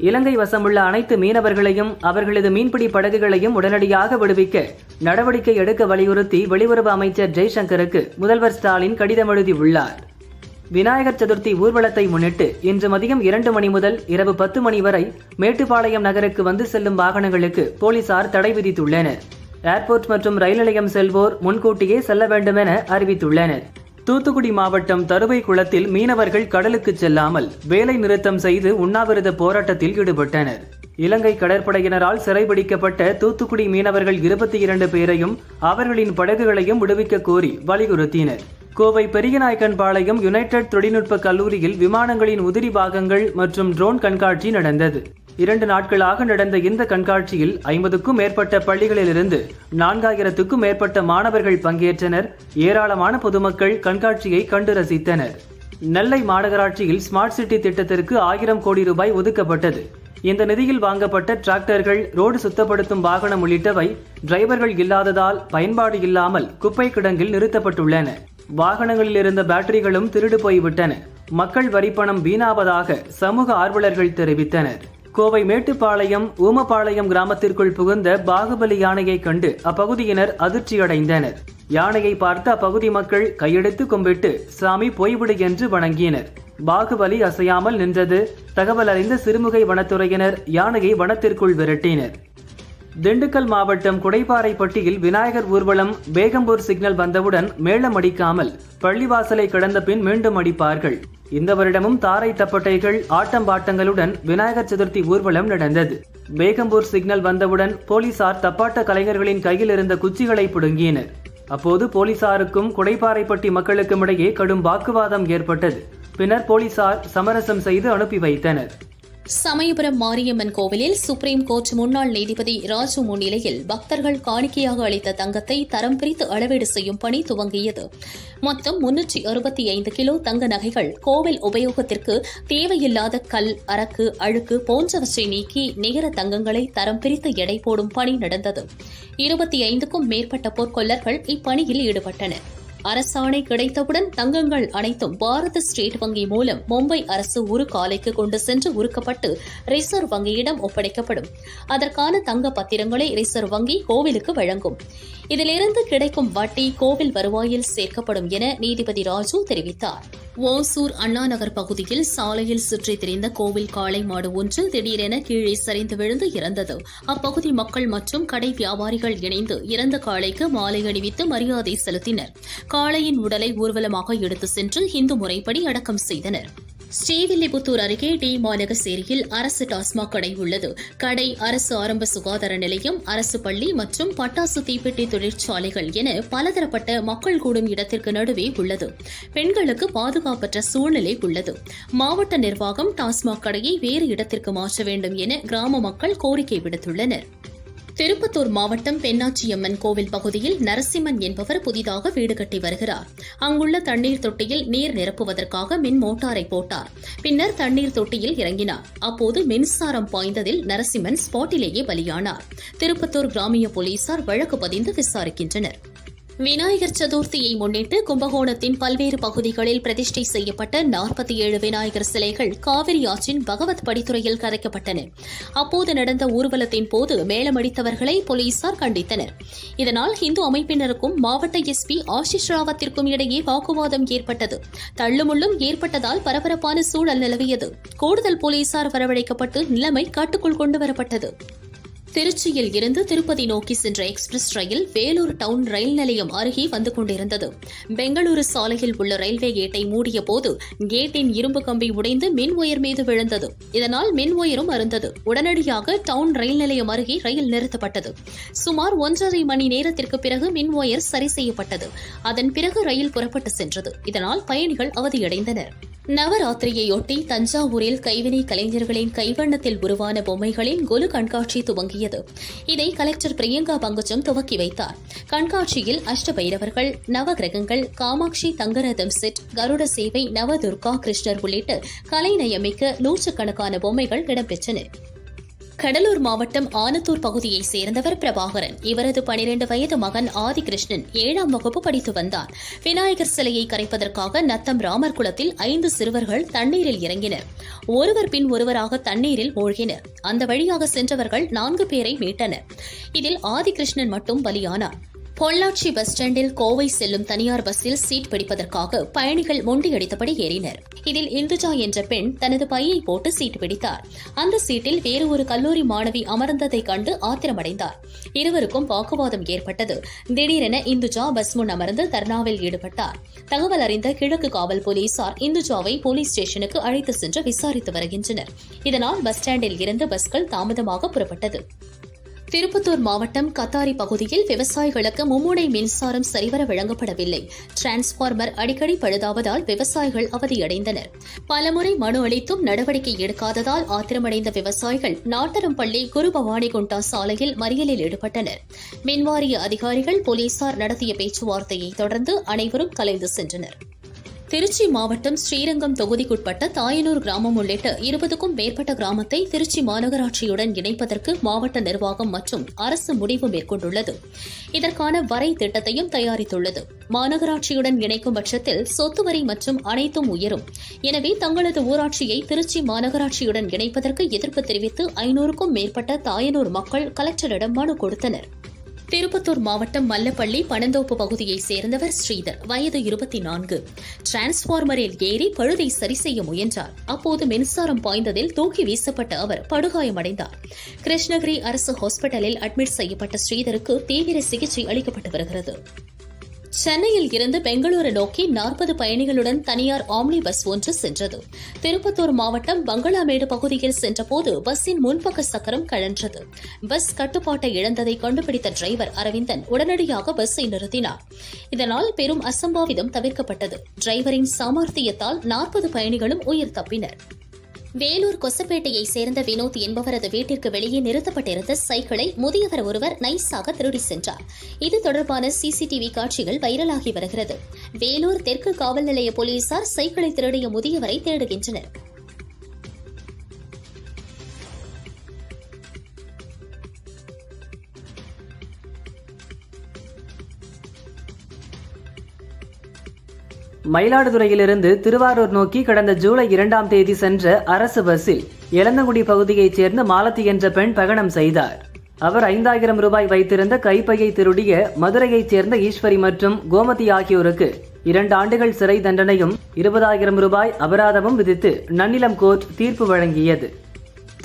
இலங்கை வசமுள்ள அனைத்து மீனவர்களையும் அவர்களது மீன்பிடி படகுகளையும் உடனடியாக விடுவிக்க நடவடிக்கை எடுக்க வலியுறுத்தி வெளியுறவு அமைச்சர் ஜெய்சங்கருக்கு முதல்வர் ஸ்டாலின் கடிதம் எழுதியுள்ளார். விநாயகர் சதுர்த்தி ஊர்வலத்தை முன்னிட்டு இன்று மதியம் 2 மணி முதல் இரவு 10 மணி வரை மேட்டுப்பாளையம் நகருக்கு வந்து செல்லும் வாகனங்களுக்கு போலீசார் தடை விதித்துள்ளனர். ஏர்போர்ட் மற்றும் ரயில் நிலையம் செல்வோர் முன்கூட்டியே செல்ல வேண்டும் என அறிவித்துள்ளனர். தூத்துக்குடி மாவட்டம் தருவைக்குளத்தில் மீனவர்கள் கடலுக்கு செல்லாமல் வேலை நிறுத்தம் செய்து உண்ணாவிரத போராட்டத்தில் ஈடுபட்டனர். இலங்கை கடற்படையினரால் சிறைபிடிக்கப்பட்ட தூத்துக்குடி மீனவர்கள் 22 பேரையும் அவர்களின் படகுகளையும் விடுவிக்க கோரி வலியுறுத்தினர். கோவை பெரியநாயக்கன்பாளையம் யுனைடெட் தொழில்நுட்ப கல்லூரியில் விமானங்களின் உதிரி பாகங்கள் மற்றும் ட்ரோன் கண்காட்சி நடந்தது. 2 நாட்களாக நடந்த இந்த கண்காட்சியில் 50க்கும் மேற்பட்ட பள்ளிகளிலிருந்து 4000க்கும் மேற்பட்ட மாணவர்கள் பங்கேற்றனர். ஏராளமான பொதுமக்கள் கண்காட்சியை கண்டு ரசித்தனர். நெல்லை மாநகராட்சியில் ஸ்மார்ட் சிட்டி திட்டத்திற்கு 1000 கோடி ரூபாய் ஒதுக்கப்பட்டது. இந்த நிதியில் வாங்கப்பட்ட டிராக்டர்கள், ரோடு சுத்தப்படுத்தும் வாகனம் உள்ளிட்டவை டிரைவர்கள் இல்லாததால் பயன்பாடு இல்லாமல் குப்பை கிடங்கில் நிறுத்தப்பட்டுள்ளன. வாகனங்களில் இருந்த பேட்டரிகளும் திருடு போய்விட்டன. மக்கள் வரிப்பணம் வீணாவதாக சமூக ஆர்வலர்கள் தெரிவித்தனர். கோவை மேட்டுப்பாளையம் ஊமப்பாளையம் கிராமத்திற்குள் புகுந்த பாகுபலி யானையை கண்டு அப்பகுதியினர் அதிர்ச்சியடைந்தனர். யானையை பார்த்து அப்பகுதி மக்கள் கையெடுத்து கும்பிட்டு சாமி போய்விடு என்று வணங்கினர். பாகுபலி அசையாமல் நின்றது. தகவல் அறிந்த சிறுமுகை வனத்துறையினர் யானையை வனத்திற்குள் விரட்டினர். திண்டுக்கல் மாவட்டம் குடைப்பாறைப்பட்டியில் விநாயகர் ஊர்வலம் பேகம்பூர் சிக்னல் வந்தவுடன் மேளம் அடிக்காமல் பள்ளிவாசலை கடந்த பின் மீண்டும் அடிப்பார்கள். இந்த வருடமும் தாரை தப்பட்டைகள், ஆட்டம் பாட்டங்களுடன் விநாயகர் சதுர்த்தி ஊர்வலம் நடந்தது. பேகம்பூர் சிக்னல் வந்தவுடன் போலீசார் தப்பாட்ட கலைஞர்களின் கையில் இருந்த குச்சிகளை பிடுங்கினர். அப்போது போலீசாருக்கும் குடைப்பாறைப்பட்டி மக்களுக்கும் இடையே கடும் வாக்குவாதம் ஏற்பட்டது. பின்னர் போலீசார் சமரசம் செய்து அனுப்பி வைத்தனர். சமயபுரம் மாரியம்மன் கோவிலில் சுப்ரீம் கோர்ட் முன்னாள் நீதிபதி ராஜு முன்னிலையில் பக்தர்கள் காணிக்கையாக அளித்த தங்கத்தை தரம் பிரித்து அளவீடு செய்யும் பணி துவங்கியது. மொத்தம் 365 கிலோ தங்க நகைகள் கோவில் உபயோகத்திற்கு தேவையில்லாத கல், அரக்கு, அழுக்கு போன்றவற்றை நீக்கி நிகர தங்கங்களை தரம் பிரித்து எடை போடும் பணி நடந்தது. 25க்கும் மேற்பட்ட பொற்கொள்ளர்கள் இப்பணியில் ஈடுபட்டனர். அரசாணை கிடைத்தவுடன் தங்கங்கள் அனைத்தும் பாரத ஸ்டேட் வங்கி மூலம் மும்பை அரசு உருக்காலைக்கு கொண்டு சென்று உருக்கப்பட்டு ரிசர்வ் வங்கியிடம் ஒப்படைக்கப்படும். அதற்கான தங்க பத்திரங்களை ரிசர்வ் வங்கி கோவிலுக்கு வழங்கும். இதிலிருந்து கிடைக்கும் வட்டி கோவில் வருவாயில் சேர்க்கப்படும் என நீதிபதி ராஜு தெரிவித்தார். ஓசூர் அண்ணா நகர் பகுதியில் சாலையில் சுற்றித் திரிந்த கோவில் காளை மாடு ஒன்று திடீரென கீழே சரிந்து விழுந்து இறந்தது. அப்பகுதி மக்கள் மற்றும் கடை வியாபாரிகள் இணைந்து இறந்த காளைக்கு மாலை அணிவித்து மரியாதை செலுத்தினர். காளையின் உடலை ஊர்வலமாக எடுத்து சென்று இந்து முறைப்படி அடக்கம் செய்தனர். ஸ்ரீவில்லிபுத்தூர் அருகே டி மாநகசேரியில் அரசு டாஸ்மாக் கடை உள்ளது. கடை அரசு ஆரம்ப சுகாதார நிலையம், அரசு பள்ளி மற்றும் பட்டாசு தீப்பெட்டி தொழிற்சாலைகள் என பலதரப்பட்ட மக்கள் கூடும் இடத்திற்கு நடுவே உள்ளது. பெண்களுக்கு பாதுகாப்பற்ற சூழ்நிலை உள்ளது. மாவட்ட நிர்வாகம் டாஸ்மாக் கடையை வேறு இடத்திற்கு மாற்ற வேண்டும் என கிராம மக்கள் கோரிக்கை விடுத்துள்ளனர். திருப்பத்தூர் மாவட்டம் பெண்ணாச்சியம்மன் கோவில் பகுதியில் நரசிம்மன் என்பவர் புதிதாக வீடு கட்டி வருகிறார். அங்குள்ள தண்ணீர் தொட்டியில் நீர் நிரப்புவதற்காக மின் மோட்டாரை போட்டார். பின்னர் தண்ணீர் தொட்டியில் இறங்கினார். அப்போது மின்சாரம் பாய்ந்ததில் நரசிம்மன் ஸ்பாட்டிலேயே பலியானார். திருப்பத்தூர் கிராமிய போலீசார் வழக்கு பதிந்து விசாரிக்கின்றனர். விநாயகர் சதுர்த்தியை முன்னிட்டு கும்பகோணத்தின் பல்வேறு பகுதிகளில் பிரதிஷ்டை செய்யப்பட்ட 47 விநாயகர் சிலைகள் காவிரி ஆற்றின் பகவத் படித்துறையில் கரைக்கப்பட்டன. அப்போது நடந்த ஊர்வலத்தின் போது மேளமடித்தவர்களை போலீசார் கண்டித்தனர். இதனால் இந்து அமைப்பினருக்கும் மாவட்ட எஸ்பி ஆஷிஷ் ராவத்திற்கும் இடையே வாக்குவாதம் ஏற்பட்டது. தள்ளுமுள்ளும் ஏற்பட்டதால் பரபரப்பான சூழல் நிலவியது. கூடுதல் போலீசார் வரவழைக்கப்பட்டு நிலைமை கட்டுக்குள் கொண்டுவரப்பட்டது. திருச்சியில் இருந்து திருப்பதி நோக்கி சென்ற எக்ஸ்பிரஸ் ரயில் வேலூர் டவுன் ரயில் நிலையம் அருகே வந்து கொண்டிருந்தது. பெங்களூரு சாலையில் உள்ள ரயில்வே கேட்டை மூடிய போது கேட்டின் இரும்பு கம்பி உடைந்து மின் ஒயர் மீது விழுந்தது. இதனால் மின் ஒயரும் அறுந்தது. உடனடியாக டவுன் ரயில் நிலையம் அருகே ரயில் நிறுத்தப்பட்டது. சுமார் 1.5 மணி நேரத்திற்கு பிறகு மின் ஒயர் சரி செய்யப்பட்டது. அதன் பிறகு ரயில் புறப்பட்டு சென்றது. இதனால் பயணிகள் அவதியடைந்தனர். நவராத்திரியையொட்டி தஞ்சாவூரில் கைவினை கலைஞர்களின் கைவண்ணத்தில் உருவான பொம்மைகளின் கொலு கண்காட்சி துவங்கியது. இதை கலெக்டர் பிரியங்கா பங்குஜம் துவக்கி வைத்தார். கண்காட்சியில் அஷ்டபைரவர்கள், நவகிரகங்கள், காமாட்சி தங்கரதம் செட், கருட சேவை, நவதுர்கா, கிருஷ்ணர் உள்ளிட்ட கலைநயமிக்க நூற்றுக்கணக்கான பொம்மைகள் இடம்பெற்றன. கடலூர் மாவட்டம் ஆனத்தூர் பகுதியைச் சேர்ந்தவர் பிரபாகரன். இவரது 12 வயது மகன் ஆதிகிருஷ்ணன் 7ஆம் வகுப்பு படித்து வந்தார். விநாயகர் சிலையை கரைப்பதற்காக நத்தம் ராமர் குளத்தில் 5 சிறுவர்கள் தண்ணீரில் இறங்கினர். ஒருவர் பின் ஒருவராக தண்ணீரில் மூழ்கினர். அந்த வழியாக சென்றவர்கள் 4 பேரை மீட்டனர். இதில் ஆதிகிருஷ்ணன் மட்டும் பலியானார். பொள்ளாச்சி பஸ் ஸ்டாண்டில் கோவை செல்லும் தனியார் பஸ்ஸில் சீட் பிடிப்பதற்காக பயணிகள் மொண்டியடித்தபடி ஏறினர். இதில் இந்துஜா என்ற பெண் தனது பையை போட்டு சீட் பிடித்தார். அந்த சீட்டில் வேறு ஒரு கல்லூரி மாணவி அமர்ந்ததைக் கண்டு ஆத்திரமடைந்தார். இருவருக்கும் வாக்குவாதம் ஏற்பட்டது. திடீரென இந்துஜா பஸ் முன் அமர்ந்து தர்ணாவில் ஈடுபட்டார். தகவல் அறிந்த கிழக்கு காவல் போலீசார் இந்துஜாவை போலீஸ் ஸ்டேஷனுக்கு அழைத்து சென்று விசாரித்து வருகின்றனர். இதனால் பஸ் ஸ்டாண்டில் இருந்து பஸ்கள் தாமதமாக புறப்பட்டது. திருப்பத்தூர் மாவட்டம் கத்தாரி பகுதியில் விவசாயிகளுக்கு மும்முனை மின்சாரம் சரிவர வழங்கப்படவில்லை. டிரான்ஸ்பார்மர் அடிக்கடி பழுதாவதால் விவசாயிகள் அவதியடைந்தனர். பலமுறை மனு அளித்தும் நடவடிக்கை எடுக்காததால் ஆத்திரமடைந்த விவசாயிகள் நாட்டரம்பள்ளி குருபவானிகுண்டா சாலையில் மறியலில் ஈடுபட்டனர். மின்வாரிய அதிகாரிகள், போலீசார் நடத்திய பேச்சுவார்த்தையை தொடர்ந்து அனைவரும் கலைந்து சென்றனர். திருச்சி மாவட்டம் ஸ்ரீரங்கம் தொகுதிக்குட்பட்ட தாயனூர் கிராமம் உள்ளிட்ட 20க்கும் மேற்பட்ட கிராமத்தை திருச்சி மாநகராட்சியுடன் இணைப்பதற்கு மாவட்ட நிர்வாகம் மற்றும் அரசு முடிவு மேற்கொண்டுள்ளது. இதற்கான வரை திட்டத்தையும் தயாரித்துள்ளது. மாநகராட்சியுடன் இணைக்கும் பட்சத்தில் சொத்து வரி மற்றும் அனைத்தும் உயரும். எனவே தங்களது ஊராட்சியை திருச்சி மாநகராட்சியுடன் இணைப்பதற்கு எதிர்ப்பு தெரிவித்து 500க்கும் மேற்பட்ட தாயனூர் மக்கள் கலெக்டரிடம் மனு கொடுத்தனர். திருப்பத்தூர் மாவட்டம் மல்லப்பள்ளி பனந்தோப்பு பகுதியைச் சேர்ந்தவர் ஸ்ரீதர், வயது 24. டிரான்ஸ்பார்மரில் ஏறி பழுதை சரி செய்ய முயன்றார். அப்போது மின்சாரம் பாய்ந்ததில் தூக்கி வீசப்பட்ட அவர் படுகாயமடைந்தார். கிருஷ்ணகிரி அரசு ஹாஸ்பிட்டலில் அட்மிட் செய்யப்பட்ட ஸ்ரீதருக்கு தீவிர சிகிச்சை அளிக்கப்பட்டு வருகிறது. சென்னையில் இருந்து பெங்களூரு நோக்கி 40 பயணிகளுடன் தனியார் ஆம்னி பஸ் ஒன்று சென்றது. திருப்பத்தூர் மாவட்டம் பங்களாமேடு பகுதியில் சென்றபோது பஸ்ஸின் முன்பக்க சக்கரம் கழன்றது. பஸ் கட்டுப்பாட்டை இழந்ததை கண்டுபிடித்த டிரைவர் அரவிந்தன் உடனடியாக பஸ்ஸை நிறுத்தினார். இதனால் பெரும் அசம்பாவிதம் தவிர்க்கப்பட்டது. டிரைவரின் சாமர்த்தியத்தால் 40 பயணிகளும் உயிர் தப்பினர். வேலூர் கொசப்பேட்டையைச் சேர்ந்த வினோத் என்பவரது வீட்டிற்கு வெளியே நிறுத்தப்பட்டிருந்த சைக்கிளை முதியவர் ஒருவர் நைஸாக திருடி சென்றார். இது தொடர்பான சிசிடிவி காட்சிகள் வைரலாகி வருகிறது. வேலூர் தெற்கு காவல் நிலைய போலீசார் சைக்கிளை திருடிய முதியவரை தேடுகின்றனர். மயிலாடுதுறையிலிருந்து திருவாரூர் நோக்கி கடந்த ஜூலை 2ஆம் தேதி சென்ற அரசு பஸ்ஸில் எலந்தங்குடி பகுதியைச் சேர்ந்த மாலதி என்ற பெண் பயணம் செய்தார். அவர் 5000 ரூபாய் வைத்திருந்த கைப்பையை திருடிய மதுரையைச் சேர்ந்த ஈஸ்வரி மற்றும் கோமதி ஆகியோருக்கு 2 ஆண்டுகள் சிறை தண்டனையும் 20,000 ரூபாய் அபராதமும் விதித்து நன்னிலம் கோர்ட் தீர்ப்பு வழங்கியது.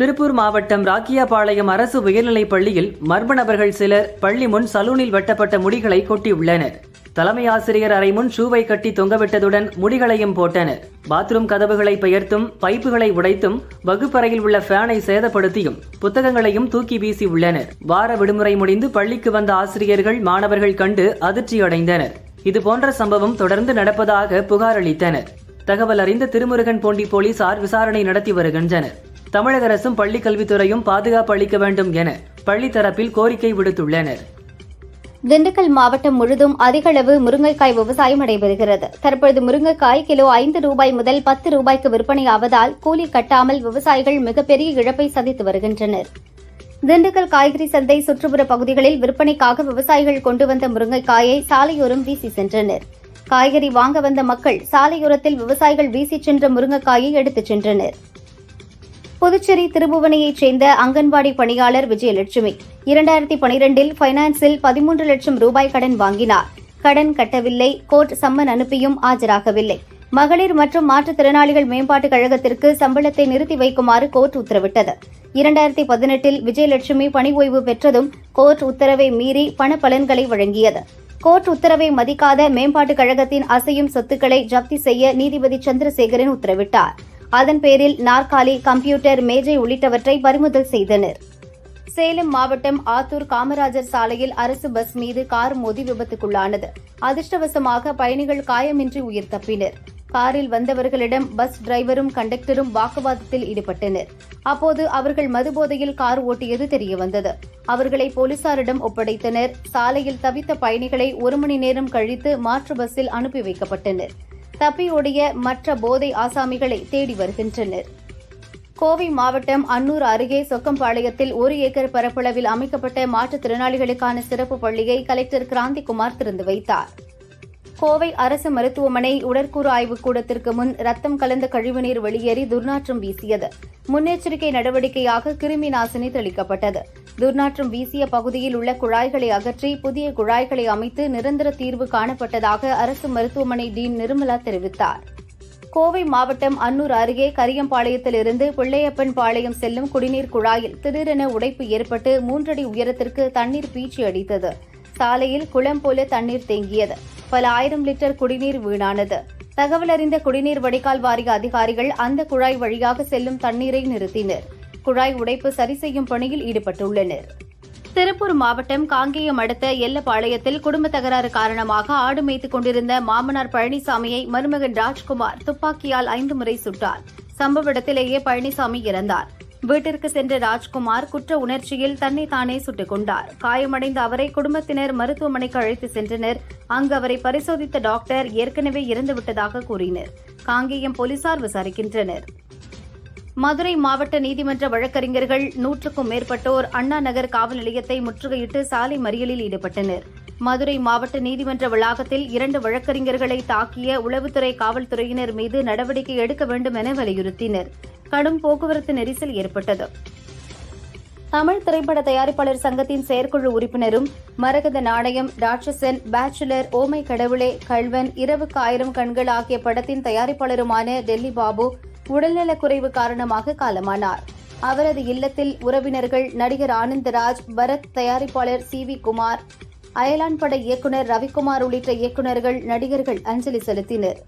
திருப்பூர் மாவட்டம் ராக்கியாபாளையம் அரசு உயர்நிலைப் பள்ளியில் மர்ம நபர்கள் சிலர் பள்ளி முன் சலூனில் வெட்டப்பட்ட முடிகளை கொட்டியுள்ளனர். தலைமை ஆசிரியர் அறை முன் ஷூவை கட்டி தொங்கவிட்டதுடன் முடிகளையும் போட்டனர். பாத்ரூம் கதவுகளை பெயர்த்தும் பைப்புகளை உடைத்தும் வகுப்பறையில் உள்ள ஃபேனை சேதப்படுத்தியும் புத்தகங்களையும் தூக்கி வீசி உள்ளனர். வார விடுமுறை முடிந்து பள்ளிக்கு வந்த ஆசிரியர்கள், மாணவர்கள் கண்டு அதிர்ச்சியடைந்தனர். இதுபோன்ற சம்பவம் தொடர்ந்து நடப்பதாக புகார் அளித்தனர். தகவல் அறிந்த திருமுருகன் பூண்டி போலீசார் விசாரணை நடத்தி வருகின்றனர். தமிழக அரசும் பள்ளிக் கல்வித்துறையும் பாதுகாப்பு அளிக்க வேண்டும் என பள்ளி தரப்பில் கோரிக்கை விடுத்துள்ளனர். திண்டுக்கல் மாவட்டம் முழுதும் அதிக அளவு முருங்கைக்காய் விவசாயம் நடைபெறுகிறது. தற்பொழுது முருங்கைக்காய் கிலோ 5 ரூபாய் முதல் 10 ரூபாய்க்கு விற்பனையாவதால் கூலி கட்டாமல் விவசாயிகள் மிகப்பெரிய இழப்பை சந்தித்து வருகின்றனர். திண்டுக்கல் காய்கறி சந்தை சுற்றுப்புற பகுதிகளில் விற்பனைக்காக விவசாயிகள் கொண்டு வந்த முருங்கைக்காயை சாலையோரம் வீசி சென்றனர். காய்கறி வாங்க வந்த மக்கள் சாலையோரத்தில் விவசாயிகள் வீசி சென்ற முருங்கைக்காயை எடுத்துச் சென்றனர். புதுச்சேரி திருபுவனையைச் சேர்ந்த அங்கன்வாடி பணியாளர் விஜயலட்சுமி 2012இல் பைனான்சில் 13 லட்சம் ரூபாய் கடன் வாங்கினார். கடன் கட்டவில்லை. Court summon அனுப்பியும் ஆஜராகவில்லை. மகளிர் மற்றும் மாற்றுத்திறனாளிகள் மேம்பாட்டுக் கழகத்திற்கு சம்பளத்தை நிறுத்தி வைக்குமாறு கோர்ட் உத்தரவிட்டது. 2018 விஜயலட்சுமி பணி ஓய்வு பெற்றதும் கோர்ட் உத்தரவை மீறி பண பலன்களை வழங்கியது. கோர்ட் உத்தரவை மதிக்காத மேம்பாட்டுக் கழகத்தின் அசையும் சொத்துக்களை ஜப்தி செய்ய நீதிபதி சந்திரசேகரன் உத்தரவிட்டார். அதன் பேரில் நாற்காலி, கம்ப்யூட்டர், மேஜை உள்ளிட்டவற்றை பறிமுதல் செய்தனர். சேலம் மாவட்டம் ஆத்தூர் காமராஜர் சாலையில் அரசு பஸ் மீது கார் மோதி விபத்துக்குள்ளானது. அதிர்ஷ்டவசமாக பயணிகள் காயமின்றி உயிர் தப்பினர். காரில் வந்தவர்களிடம் பஸ் டிரைவரும் கண்டக்டரும் வாக்குவாதத்தில் ஈடுபட்டனர். அப்போது அவர்கள் மதுபோதையில் கார் ஓட்டியது தெரியவந்தது. அவர்களை போலீசாரிடம் ஒப்படைத்தனர். சாலையில் தவித்த பயணிகளை 1 மணி நேரம் கழித்து மாற்று பஸ்ஸில் அனுப்பி வைக்கப்பட்டனர். தப்பியோடிய மற்ற போதை ஆசாமிகளை தேடி வருகின்றனர். கோவை மாவட்டம் அன்னூர் அருகே சொக்கம்பாளையத்தில் 1 ஏக்கர் பரப்பளவில் அமைக்கப்பட்ட மாற்றுத்திறனாளிகளுக்கான சிறப்பு பள்ளியை கலெக்டர் கிராந்திகுமார் திறந்து வைத்தார். கோவை அரசு மருத்துவமனை உடற்கூறு ஆய்வுக் கூடத்திற்கு முன் ரத்தம் கலந்த கழிவுநீர் வெளியேறி துர்நாற்றம் வீசியது. முன்னெச்சரிக்கை நடவடிக்கையாக கிருமி நாசினி தெளிக்கப்பட்டது. துர்நாற்றம் வீசிய பகுதியில் உள்ள குழாய்களை அகற்றி புதிய குழாய்களை அமைத்து நிரந்தர தீர்வு காணப்பட்டதாக அரசு மருத்துவமனை டீன் நிர்மலா தெரிவித்தார். கோவை மாவட்டம் அன்னூர் அருகே கரியம்பாளையத்திலிருந்து பிள்ளையப்பன் பாளையம் செல்லும் குடிநீர் குழாயில் திடீரென உடைப்பு ஏற்பட்டு 3 அடி உயரத்திற்கு தண்ணீர் பீச்சி அடித்தது. சாலையில் குளம் போல தண்ணீர் தேங்கியது. பல ஆயிரம் லிட்டர் குடிநீர் வீணானது. தகவல் அறிந்த குடிநீர் வடிகால் வாரிய அதிகாரிகள் அந்த குழாய் வழியாக செல்லும் தண்ணீரை நிறுத்தினர். குழாய் உடைப்பு சரி செய்யும் பணியில் ஈடுபட்டுள்ளனர். திருப்பூர் மாவட்டம் காங்கேயம் அடுத்த எல்லப்பாளையத்தில் குடும்ப தகராறு காரணமாக ஆடு மேய்த்துக் கொண்டிருந்த மாமனார் பழனிசாமியை மருமகன் ராஜ்குமார் துப்பாக்கியால் 5 முறை சுட்டார். சம்பவ இடத்திலேயே பழனிசாமி இறந்தார். வீட்டிற்கு சென்ற ராஜ்குமார் குற்ற உணர்ச்சியில் தன்னை தானே சுட்டுக் கொண்டார். காயமடைந்த அவரை குடும்பத்தினர் மருத்துவமனைக்கு அழைத்து சென்றனர். அங்கு அவரை பரிசோதித்த டாக்டர் ஏற்கனவே இறந்துவிட்டதாக கூறினர். காங்கேயம் போலீசார் விசாரிக்கின்றனர். மதுரை மாவட்ட நீதிமன்ற வழக்கறிஞர்கள் 100க்கும் மேற்பட்டோர் அண்ணா நகர் காவல் நிலையத்தை முற்றுகையிட்டு சாலை மறியலில் ஈடுபட்டனர். மதுரை மாவட்ட நீதிமன்ற வளாகத்தில் 2 வழக்கறிஞர்களை தாக்கிய உளவுத்துறை காவல்துறையினர் மீது நடவடிக்கை எடுக்க வேண்டும் என வலியுறுத்தினர். கடும் போக்குவரத்து நெரிசல் ஏற்பட்டது. தமிழ் திரைப்பட தயாரிப்பாளர் சங்கத்தின் செயற்குழு உறுப்பினரும் மரகத நாணயம், ராட்சசன், பேச்சுலர், ஓமை கடவுளே, கள்வன், இரவுக்கு 1000 கண்கள் ஆகிய படத்தின் தயாரிப்பாளருமான டெல்லி பாபு உடல்நலக்குறைவு காரணமாக காலமானார். அவரது இல்லத்தில் உறவினர்கள், நடிகர் ஆனந்தராஜ், பரத், தயாரிப்பாளர் CV குமார், அயலான் பட இயக்குநர் ரவிக்குமார் உள்ளிட்ட இயக்குநர்கள், நடிகர்கள் அஞ்சலி செலுத்தினர்.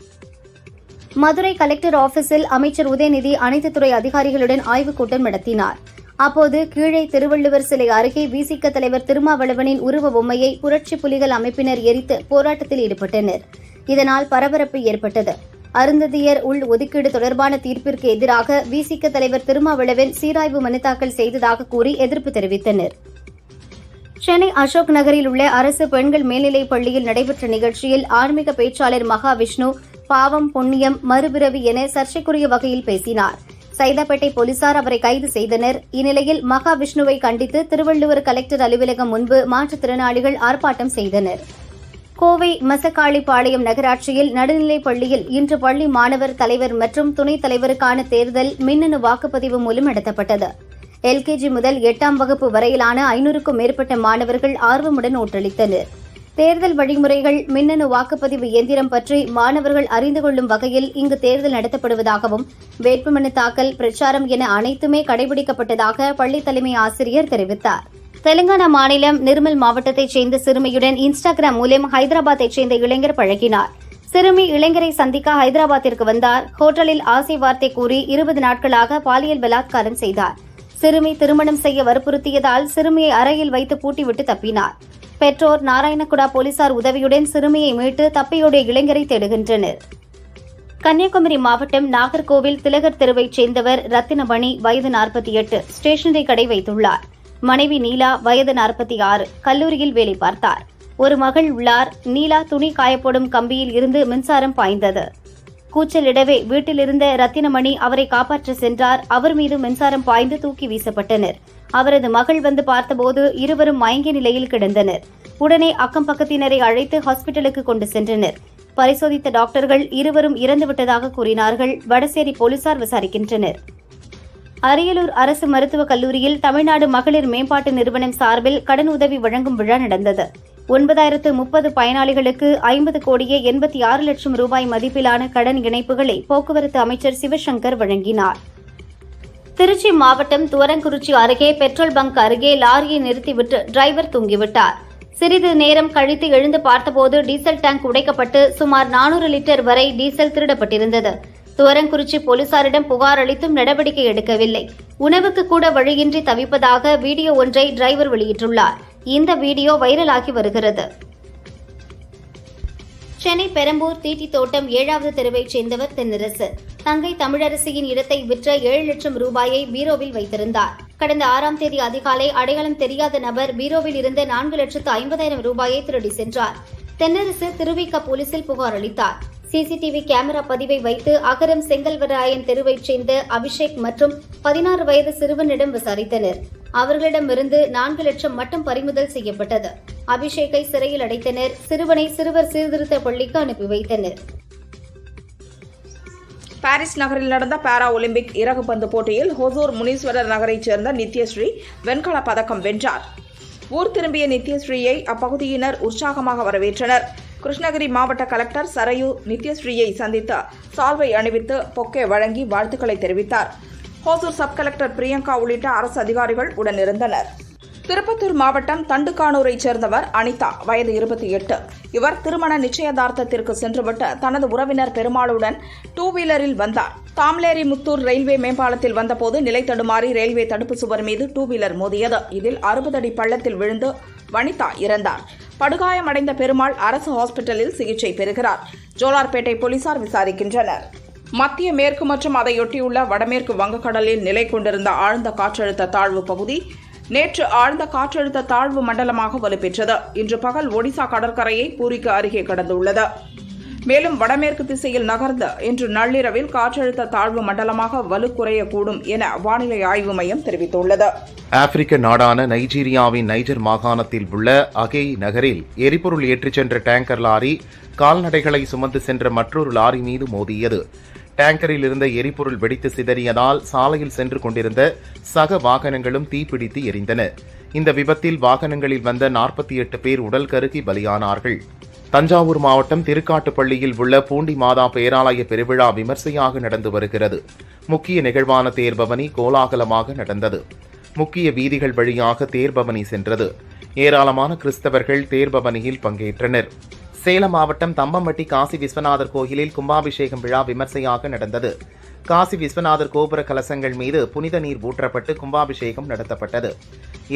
மதுரை கலெக்டர் ஆபீஸில் அமைச்சர் உதயநிதி அனைத்து துறை அதிகாரிகளுடன் ஆய்வுக் கூட்டம் நடத்தினார். அப்போது கீழே திருவள்ளுவர் சிலை அருகே விசிக தலைவர் திருமாவளவனின் உருவ பொம்மையை புரட்சி புலிகள் அமைப்பினர் எரித்து போராட்டத்தில் ஈடுபட்டனர். இதனால் பரபரப்பு ஏற்பட்டது. அருந்ததியர் உள் ஒதுக்கீடு தொடர்பான தீர்ப்பிற்கு எதிராக விசிக தலைவர் திருமாவளவன் சீராய்வு மனு தாக்கல் செய்ததாக கூறி எதிர்ப்பு தெரிவித்தனர். சென்னை அசோக் நகரில் உள்ள அரசு பெண்கள் மேல்நிலைப் பள்ளியில் நடைபெற்ற நிகழ்ச்சியில் ஆன்மீக பேச்சாளர் மகாவிஷ்ணு பாவம், புண்ணியம், மறுபிறவி என சர்ச்சைக்குரிய வகையில் பேசினார். சைதாப்பேட்டை போலீசார் அவரை கைது செய்தனர். இந்நிலையில் மகாவிஷ்ணுவை கண்டித்து திருவள்ளுவர் கலெக்டர் அலுவலகம் முன்பு மாற்றுத்திறனாளிகள் ஆர்ப்பாட்டம் செய்தனர். கோவை மசக்காளிப்பாளையம் நகராட்சியில் நடுநிலைப் பள்ளியில் இன்று பள்ளி மாணவர் தலைவர் மற்றும் துணைத் தலைவருக்கான தேர்தல் மின்னணு வாக்குப்பதிவு மூலம் நடத்தப்பட்டது. LKG முதல் 8ஆம் வகுப்பு வரையிலான 500க்கும் மேற்பட்ட மாணவர்கள் ஆர்வமுடன் ஓட்டளித்தனர். தேர்தல் வழிமுறைகள், மின்னணு வாக்குப்பதிவு இயந்திரம் பற்றி மாணவர்கள் அறிந்து கொள்ளும் வகையில் இங்கு தேர்தல் நடத்தப்படுவதாகவும் வேட்புமனு தாக்கல், பிரச்சாரம் என அனைத்துமே கடைபிடிக்கப்பட்டதாக பள்ளி தலைமை ஆசிரியர் தெரிவித்தார். தெலுங்கானா மாநிலம் நிர்மல் மாவட்டத்தைச் சேர்ந்த சிறுமியுடன் இன்ஸ்டாகிராம் மூலம் ஹைதராபாத்தைச் சேர்ந்த இளைஞர் பழகினார். சிறுமி இளைஞரை சந்திக்க ஹைதராபாத்திற்கு வந்தார். ஹோட்டலில் ஆசை வார்த்தை கூறி 20 நாட்களாக பாலியல் பலாத்காரம் செய்தார். சிறுமி திருமணம் செய்ய வற்புறுத்தியதால் சிறுமியை அறையில் வைத்து பூட்டிவிட்டு தப்பினார். பெற்றோர் நாராயணகுடா போலீசார் உதவியுடன் சிறுமியை மீட்டு தப்பியோடைய இளைஞரை தேடுகின்றனர். கன்னியாகுமரி மாவட்டம் நாகர்கோவில் திலகர் தெருவைச் சேர்ந்தவர் ரத்தினமணி, வயது 48, ஸ்டேஷனரி கடை வைத்துள்ளார். மனைவி நீலா, வயது 46, கல்லூரியில் வேலை பார்த்தார். ஒரு மகள் உள்ளார். நீலா துணி காயப்போடும் கம்பியில் இருந்து மின்சாரம் பாய்ந்தது. கூச்சலிடவே வீட்டிலிருந்த ரத்தினமணி அவரை காப்பாற்ற சென்றார். அவர் மீது மின்சாரம் பாய்ந்து தூக்கி வீசப்பட்டனர். அவரது மகள் வந்து பார்த்தபோது இருவரும் மயங்கிய நிலையில் கிடந்தனர். உடனே அக்கம் பக்கத்தினரை அழைத்து ஹாஸ்பிட்டலுக்கு கொண்டு சென்றனர். பரிசோதித்த டாக்டர்கள் இருவரும் இறந்துவிட்டதாக கூறினார்கள். வடசேரி போலீசார் விசாரிக்கின்றனர். அரியலூர் அரசு மருத்துவக் கல்லூரியில் தமிழ்நாடு மகளிர் மேம்பாட்டு நிறுவனம் சார்பில் கடன் உதவி வழங்கும் விழா நடந்தது. 930 பயனாளிகளுக்கு 50 கோடியே 86 லட்சம் ரூபாய் மதிப்பிலான கடன் இணைப்புகளை போக்குவரத்து அமைச்சர் சிவசங்கர் வழங்கினார். திருச்சி மாவட்டம் துவரங்குறிச்சி அருகே பெட்ரோல் பங்க் அருகே லாரியை நிறுத்திவிட்டு டிரைவர் தூங்கிவிட்டார். சிறிது நேரம் கழித்து எழுந்து பார்த்தபோது டீசல் டேங்க் உடைக்கப்பட்டு சுமார் 400 லிட்டர் வரை டீசல் திருடப்பட்டிருந்தது. துவரங்குறிச்சி போலீசாரிடம் புகார் அளித்தும் நடவடிக்கை எடுக்கவில்லை. உணவுக்கு கூட வழியின்றி தவிப்பதாக வீடியோ ஒன்றை டிரைவர் வெளியிட்டுள்ளார். இந்த வீடியோ வைரலாகி வருகிறது. சென்னை பெரம்பூர் தீட்டி தோட்டம் 7வது தெருவைச் சேர்ந்தவர் தென்னரசு. தங்கை தமிழரசியின் இடத்தை விற்ற 7 லட்சம் ரூபாயை பீரோவில் வைத்திருந்தார். கடந்த 6ஆம் தேதி அதிகாலை அடையாளம் தெரியாத நபர் பீரோவில் இருந்த 4,50,000 ரூபாயை திருடி சென்றார். தென்னரசு திருவிக போலீசில் புகார் அளித்தார். சிசிடிவி கேமரா பதிவை வைத்து அகரம் செங்கல்வராயன் தெருவைச் சேர்ந்த அபிஷேக் மற்றும் 16 வயது சிறுவனிடம் விசாரித்தனர். அவர்களிடமிருந்து 4 லட்சம் மட்டும் பறிமுதல் செய்யப்பட்டது. அபிஷேக்கை சிறையில் அடைத்தனர். சிறுவனை சிறுவர் சீர்திருத்த பள்ளிக்கு அனுப்பி வைத்தனர். பாரிஸ் நகரில் நடந்த பாரா ஒலிம்பிக் இறகுப்பந்து போட்டியில் ஹொசூர் முனீஸ்வரர் நகரைச் சேர்ந்த நித்யஸ்ரீ வெண்கலப் பதக்கம் வென்றார். ஊர் திரும்பிய நித்யஸ்ரீயை அப்பகுதியினர் உற்சாகமாக வரவேற்றனர். கிருஷ்ணகிரி மாவட்ட கலெக்டர் சரையு நித்யஸ்ரீயை சந்தித்து சால்வை அணிவித்து பொக்கே வழங்கி வாழ்த்துக்களை தெரிவித்தார். ஹோசூர் சப் கலெக்டர் பிரியங்கா உள்ளிட்ட அரசு அதிகாரிகள் உடனிருந்தனர். திருப்பத்தூர் மாவட்டம் தண்டுக்கானூரைச் சேர்ந்தவர் அனிதா, வயது 28. இவர் திருமண நிச்சயதார்த்தத்திற்கு சென்றுவிட்டு தனது உறவினர் பெருமாளுடன் 2 வீலரில் வந்தார். தாம்லேரி முத்தூர் ரயில்வே மேம்பாலத்தில் வந்தபோது நிலை தடுமாறி ரயில்வே தடுப்பு சுவர் மீது 2 வீலர் மோதியது. இதில் 60 அடி பள்ளத்தில் விழுந்து வனிதா இறந்தார். படுகாயமடைந்த பெருமாள் அரசு ஹாஸ்பிட்டலில் சிகிச்சை பெறுகிறார். ஜோலார்பேட்டை போலீசார் விசாரிக்கின்றனர். மத்திய மேற்கு மற்றும் அதையொட்டியுள்ள வடமேற்கு வங்கக்கடலில் நிலை கொண்டிருந்த ஆழ்ந்த காற்றழுத்த தாழ்வு பகுதி நேற்று ஆழ்ந்த காற்றழுத்த தாழ்வு மண்டலமாக வலுப்பெற்றது. இன்று பகல் ஒடிசா கடற்கரையை பூரிக்கு அருகே கடந்துள்ளது. மேலும் வடமேற்கு திசையில் நகர்ந்து இன்று நள்ளிரவில் காற்றழுத்த தாழ்வு மண்டலமாக வலுக்குறையக்கூடும் என வானிலை ஆய்வு மையம் தெரிவித்துள்ளது. ஆப்பிரிக்க நாடான நைஜீரியாவின் நைஜர் மாகாணத்தில் உள்ள அகேய் நகரில் எரிபொருள் ஏற்றிச் சென்ற டேங்கர் லாரி கால்நடைகளை சுமந்து சென்ற மற்றொரு லாரி மீது மோதியது. டேங்கரில் இருந்த எரிபொருள் வெடித்து சிதறியதால் சாலையில் சென்று கொண்டிருந்த சக வாகனங்களும் தீப்பிடித்து எரிந்தன. இந்த விபத்தில் வாகனங்களில் வந்த 48 பேர் உடல் கருகி பலியானார்கள். தஞ்சாவூர் மாவட்டம் திருக்காட்டுப்பள்ளியில் உள்ள பூண்டி மாதா பேராலய பெருவிழா விமர்சையாக நடந்து வருகிறது. முக்கிய நிகழ்வான தேர்பவனி கோலாகலமாக நடந்தது. முக்கிய வீதிகள் வழியாக தேர்பவனி சென்றது. ஏராளமான கிறிஸ்தவர்கள் தேர்பவனியில் பங்கேற்றனர். சேலம் மாவட்டம் தம்பம்பட்டி காசி விஸ்வநாதர் கோயிலில் கும்பாபிஷேகம் விழா விமர்சையாக நடந்தது. காசி விஸ்வநாதர் கோபுர கலசங்கள் மீது புனித நீர் ஊற்றப்பட்டு கும்பாபிஷேகம் நடத்தப்பட்டது.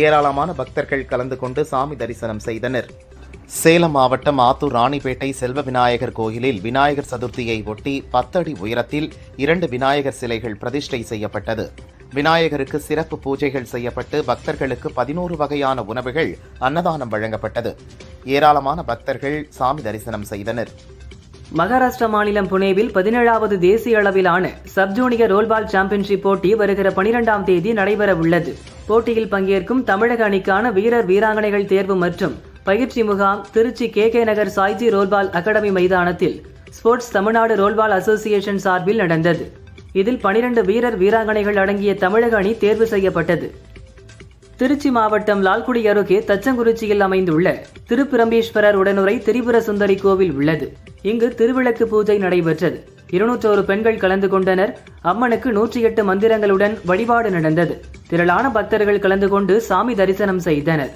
ஏராளமான பக்தர்கள் கலந்து கொண்டு சாமி தரிசனம் செய்தனர். சேலம் மாவட்டம் ஆத்தூர் ராணிப்பேட்டை செல்வ விநாயகர் கோயிலில் விநாயகர் சதுர்த்தியை ஒட்டி 10 அடி உயரத்தில் 2 விநாயகர் சிலைகள் பிரதிஷ்டை செய்யப்பட்டது. விநாயகருக்கு சிறப்பு பூஜைகள் செய்யப்பட்டு பக்தர்களுக்கு 11 வகையான உணவுகள் அன்னதானம் வழங்கப்பட்டது. ஏராளமான பக்தர்கள் சாமி தரிசனம் செய்தனர். மகாராஷ்டிரா மாநிலம் புனேவில் 17வது தேசிய அளவிலான சப் ஜூனியர் ரோல்பால் சாம்பியன்ஷிப் போட்டி வருகிற 12ஆம் தேதி நடைபெற உள்ளது. போட்டியில் பங்கேற்கும் தமிழக அணிக்கான வீரர் வீராங்கனைகள் தேர்வு மற்றும் பயிற்சி முகாம் திருச்சி KK நகர் சாய்ஜி ரோல்பால் அகாடமி மைதானத்தில் ஸ்போர்ட்ஸ் தமிழ்நாடு ரோல்பால் அசோசியேஷன் சார்பில் நடந்தது. இதில் 12 வீரர் வீராங்கனைகள் அடங்கிய தமிழக அணி தேர்வு செய்யப்பட்டது. திருச்சி மாவட்டம் லால்குடி அருகே தச்சங்குறிச்சியில் அமைந்துள்ள திருப்பிரம்பீஸ்வரர் உடனுரை திரிபுர சுந்தரி கோவில் உள்ளது. இங்கு திருவிளக்கு பூஜை நடைபெற்றது. 201 பெண்கள் கலந்து கொண்டனர். அம்மனுக்கு 108 மந்திரங்களுடன் வழிபாடு நடந்தது. திரளான பக்தர்கள் கலந்து கொண்டு சாமி தரிசனம் செய்தனர்.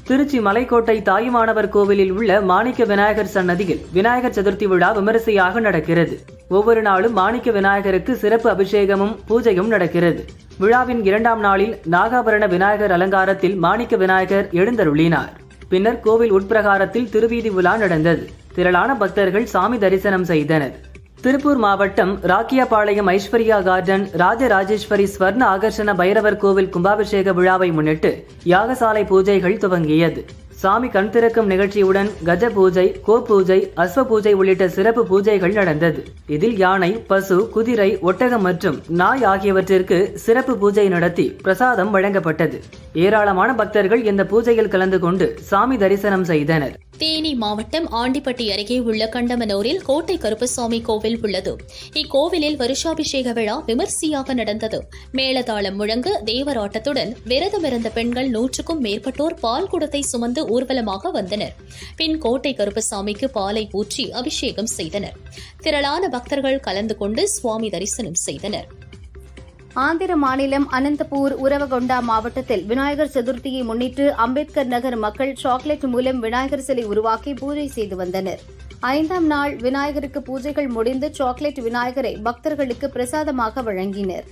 திருச்சி மலைக்கோட்டை தாயுமானவர் கோவிலில் உள்ள மாணிக்க விநாயகர் சன்னதியில் விநாயகர் சதுர்த்தி விழா விமரிசையாக நடக்கிறது. ஒவ்வொரு நாளும் மாணிக்க விநாயகருக்கு சிறப்பு அபிஷேகமும் பூஜையும் நடக்கிறது. விழாவின் 2ஆம் நாளில் நாகாபரண விநாயகர் அலங்காரத்தில் மாணிக்க விநாயகர் எழுந்தருளினார். பின்னர் கோவில் உட்பிரகாரத்தில் திருவீதி உலா நடந்தது. திரளான பக்தர்கள் சாமி தரிசனம் செய்தனர். திருப்பூர் மாவட்டம் ராக்கியாபாளையம் ஐஸ்வர்யா கார்டன் ராஜராஜேஸ்வரி ஸ்வர்ண ஆகர்ஷண பைரவர் கோவில் கும்பாபிஷேக விழாவை முன்னிட்டு யாகசாலை பூஜைகள் துவங்கியது. சாமி கண் திறக்கும் நிகழ்ச்சியுடன் கஜ பூஜை, கோ பூஜை, அஸ்வ பூஜை உள்ளிட்ட சிறப்பு பூஜைகள் நடந்தது. இதில் யானை, பசு, குதிரை, ஒட்டகம் மற்றும் நாய் ஆகியவற்றிற்கு சிறப்பு பூஜை நடத்தி பிரசாதம் வழங்கப்பட்டது. ஏராளமான பக்தர்கள் இந்த பூஜையில் கலந்து கொண்டு சாமி தரிசனம் செய்தனர். தேனி மாவட்டம் ஆண்டிப்பட்டி அருகே உள்ள கண்டமனூரில் கோட்டை கருப்பசாமி கோவில் உள்ளது. இக்கோவிலில் வருஷாபிஷேக விழா விமர்சையாக நடந்தது. மேளதாளம் முழங்க தேவராட்டத்துடன் விரதமிருந்த பெண்கள் 100க்கும் மேற்பட்டோர் பால் குடத்தை சுமந்து ஊர்வலமாக வந்தனர். பின் கோட்டை கருப்பசாமிக்கு பாலை ஊற்றி அபிஷேகம் செய்தனர். திரளான பக்தர்கள் கலந்து கொண்டு சுவாமி தரிசனம் செய்தனர். ஆந்திர மாநிலம் அனந்தபூர் உரவகொண்டா மாவட்டத்தில் விநாயகர் சதுர்த்தியை முன்னிட்டு அம்பேத்கர் நகர் மக்கள் சாக்லேட் மூலம் விநாயகர் சிலை உருவாக்கி பூஜை செய்து வந்தனர். 5ஆம் நாள் விநாயகருக்கு பூஜைகள் முடிந்து சாக்லேட் விநாயகரை பக்தர்களுக்கு பிரசாதமாக வழங்கினர்.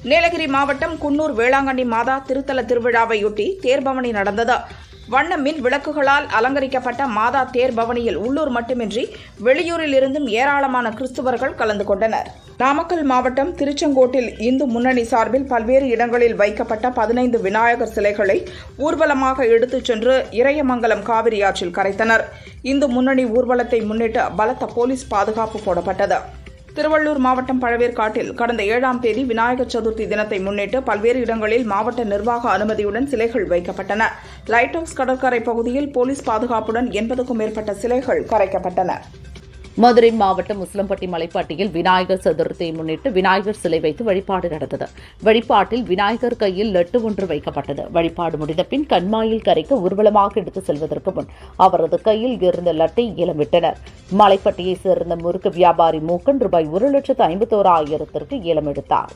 நீலகிரி மாவட்டம் குன்னூர் வேளாங்கண்ணி மாதா திருத்தல திருவிழாவையொட்டி தேர்பவனி நடந்தது. வண்ண மின் விளக்குகளால் அலங்கரிக்கப்பட்ட மாதா தேர் பவனியில் உள்ளூர் மட்டுமின்றி வெளியூரில் இருந்தும் ஏராளமான கிறிஸ்துவர்கள் கலந்து கொண்டனர். நாமக்கல் மாவட்டம் திருச்செங்கோட்டில் இந்து முன்னணி சார்பில் பல்வேறு இடங்களில் வைக்கப்பட்ட 15 விநாயகர் சிலைகளை ஊர்வலமாக எடுத்துச் சென்று இறையமங்கலம் காவிரி ஆற்றில் கரைத்தனர். இந்து முன்னணி ஊர்வலத்தை முன்னிட்டு பலத்த போலீஸ் பாதுகாப்பு போடப்பட்டது. திருவள்ளூர் மாவட்டம் பழவேற்காட்டில் கடந்த 7ஆம் தேதி விநாயகர் சதுர்த்தி தினத்தை முன்னிட்டு பல்வேறு இடங்களில் மாவட்ட நிர்வாக அனுமதியுடன் சிலைகள் வைக்கப்பட்டன. லைட் ஹவுஸ் கடற்கரை பகுதியில் போலீஸ் பாதுகாப்புடன் 80க்கும் மேற்பட்ட சிலைகள் கரைக்கப்பட்டன. மதுரை மாவட்டம் உசிலம்பட்டி மலைப்பாட்டியில் விநாயகர் சதுர்த்தியை முன்னிட்டு விநாயகர் சிலை வைத்து வழிபாடு நடந்தது. வழிபாட்டில் விநாயகர் கையில் லட்டு ஒன்று வைக்கப்பட்டது. வழிபாடு முடிந்த பின் கண்மாயில் கரைக்க ஊர்வலமாக எடுத்து செல்வதற்கு முன் அவரது கையில் இருந்த லட்டை ஏலமிட்டனர். மலைப்பட்டியை சேர்ந்த முறுக்கு வியாபாரி மூக்கன் ரூபாய் 1,51,000 ஏலம் எடுத்தார்.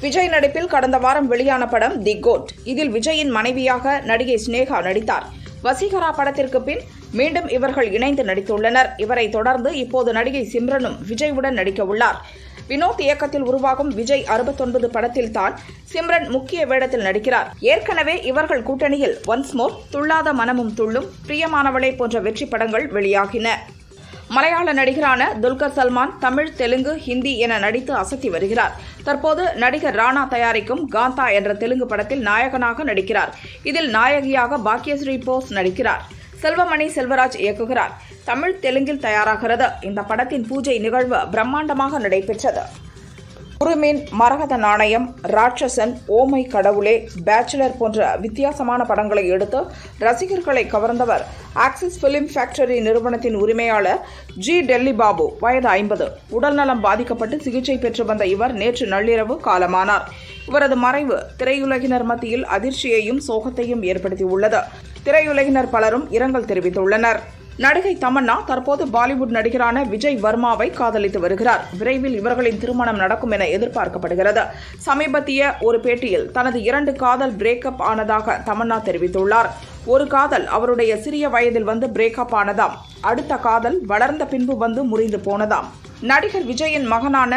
விஜய் நடிப்பில் கடந்த வாரம் வெளியான படம் தி கோட். இதில் விஜயின் மனைவியாக நடிகை ஸ்னேகா நடித்தார். வசீகரா படத்திற்கு பின் மீண்டும் இவர்கள் இணைந்து நடித்துள்ளனர். இவரை தொடர்ந்து இப்போது நடிகை சிம்ரனும் விஜயுடன் நடிக்க உள்ளார். வினோத் இயக்கத்தில் உருவாகும் விஜய் 69 படத்தில் தான் சிம்ரன் முக்கிய வேடத்தில் நடிக்கிறார். ஏற்கனவே இவர்கள் கூட்டணியில் ஒன்ஸ் மோர், துள்ளாத மனமும் துள்ளும், பிரியமானவளே போன்ற வெற்றி படங்கள் வெளியாகின. மலையாள நடிகரான துல்கர் சல்மான் தமிழ், தெலுங்கு, ஹிந்தி என நடித்து அசத்தி வருகிறார். தற்போது நடிகர் ராணா தயாரிக்கும் காந்தா என்ற தெலுங்கு படத்தில் நாயகனாக நடிக்கிறார். இதில் நாயகியாக பாக்யஸ்ரீ போஸ் நடிக்கிறார். செல்வமணி செல்வராஜ் இயக்குகிறார். தமிழ், தெலுங்கில் தயாராகிறது. இந்த படத்தின் பூஜை நிகழ்வு பிரம்மாண்டமாக நடைபெற்றது. குருமீன், மரகத நாணயம், ராட்சசன், ஓமை கடவுளே, பேச்சுலர் போன்ற வித்தியாசமான படங்களை எடுத்து ரசிகர்களை கவர்ந்தவர் ஆக்சிஸ் பிலிம் ஃபேக்டரி நிறுவனத்தின் உரிமையாளர் ஜி. டெல்லி பாபு. வயது 50. உடல்நலம் பாதிக்கப்பட்டு சிகிச்சை பெற்று வந்த இவர் நேற்று நள்ளிரவு காலமானார். இவரது மறைவு திரையுலகினர் மத்தியில் அதிர்ச்சியையும் சோகத்தையும் ஏற்படுத்தியுள்ளது. திரையுலகினர் பலரும் இரங்கல் தெரிவித்துள்ளனர். நடிகை தமன்னா தற்போது பாலிவுட் நடிகரான விஜய் வர்மாவை காதலித்து வருகிறார். விரைவில் இவர்களின் திருமணம் நடக்கும் என எதிர்பார்க்கப்படுகிறது. சமீபத்திய ஒரு பேட்டியில் தனது 2 காதல் பிரேக்கப் ஆனதாக தமன்னா தெரிவித்துள்ளார். ஒரு காதல் அவருடைய சிறிய வயதில் வந்து பிரேக்கப் ஆனதாம். அடுத்த காதல் வளர்ந்த பின்பு வந்து முறிந்து போனதாம். நடிகர் விஜயின் மகனான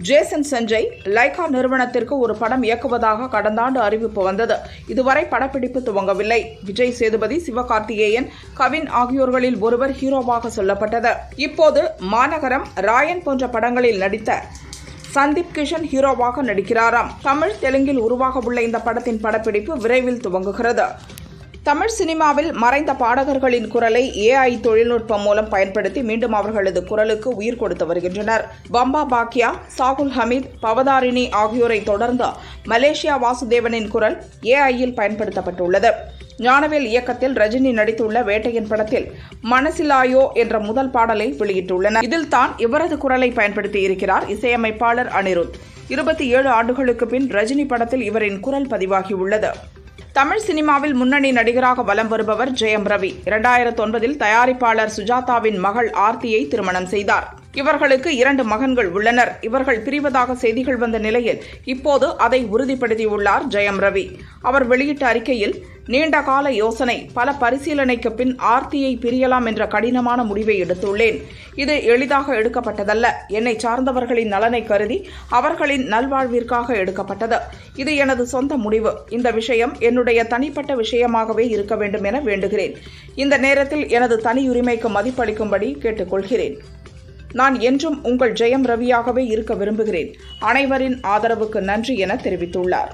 ஜேசன் சஞ்சய் லைகா நிறுவனத்திற்கு ஒரு படம் இயக்குவதாக கடந்த ஆண்டு அறிவிப்பு வந்தது. இதுவரை படப்பிடிப்பு துவங்கவில்லை. விஜய் சேதுபதி, சிவகார்த்திகேயன், கவின் ஆகியோர்களில் ஒருவர் ஹீரோவாக சொல்லப்பட்டது. இப்போது மாநகரம், ராயன் போன்ற படங்களில் நடித்த சந்தீப் கிஷன் ஹீரோவாக நடிக்கிறாராம். தமிழ், தெலுங்கில் உருவாக உள்ள இந்த படத்தின் படப்பிடிப்பு விரைவில் துவங்குகிறது. தமிழ் சினிமாவில் மறைந்த பாடகர்களின் குரலை AI தொழில்நுட்பம் மூலம் பயன்படுத்தி மீண்டும் அவர்களது குரலுக்கு உயிர் கொடுத்து வருகின்றனர். பம்பா பாக்கியா, சாகுல் ஹமீத், பவதாரிணி ஆகியோரை தொடர்ந்து மலேசியா வாசுதேவனின் குரல் AI-யில் பயன்படுத்தப்பட்டுள்ளது. ஞானவேல் இயக்கத்தில் ரஜினி நடித்துள்ள வேட்டையன் படத்தில் மனசிலாயோ என்ற முதல் பாடலை வெளியிட்டுள்ளனர். இதில் தான் இவரது குரலை பயன்படுத்தி இருக்கிறார் இசையமைப்பாளர் அனிருத். 27 ஆண்டுகளுக்கு பின் ரஜினி படத்தில் இவரின் குரல் பதிவாகியுள்ளது. தமிழ் சினிமாவில் முன்னணி நடிகராக வலம் வருபவர் ஜெயம் ரவி. 2009 தயாரிப்பாளர் சுஜாதாவின் மகள் ஆர்த்தியை திருமணம் செய்தார். இவர்களுக்கு 2 மகன்கள் உள்ளனர். இவர்கள் பிரிவதாக செய்திகள் வந்த நிலையில் இப்போது அதை உறுதிப்படுத்தியுள்ளார் ஜெயம் ரவி. அவர் வெளியிட்ட அறிக்கையில், நீண்ட கால யோசனை, பல பரிசீலனைக்கு பின் ஆர்த்தியை பிரியலாம் என்ற கடினமான முடிவை எடுத்துள்ளேன். இது எளிதாக எடுக்கப்பட்டதல்ல. என்னை சார்ந்தவர்களின் நலனை கருதி அவர்களின் நல்வாழ்விற்காக எடுக்கப்பட்டது. இது எனது சொந்த முடிவு. இந்த விஷயம் என்னுடைய தனிப்பட்ட விஷயமாகவே இருக்க வேண்டும் என வேண்டுகிறேன். இந்த நேரத்தில் எனது தனியுரிமைக்கு மதிப்பளிக்கும்படி கேட்டுக்கொள்கிறேன். நான் என்றும் உங்கள் ஜெயம் ரவியாகவே இருக்க விரும்புகிறேன். அனைவரின் ஆதரவுக்கு நன்றி என தெரிவித்துள்ளார்.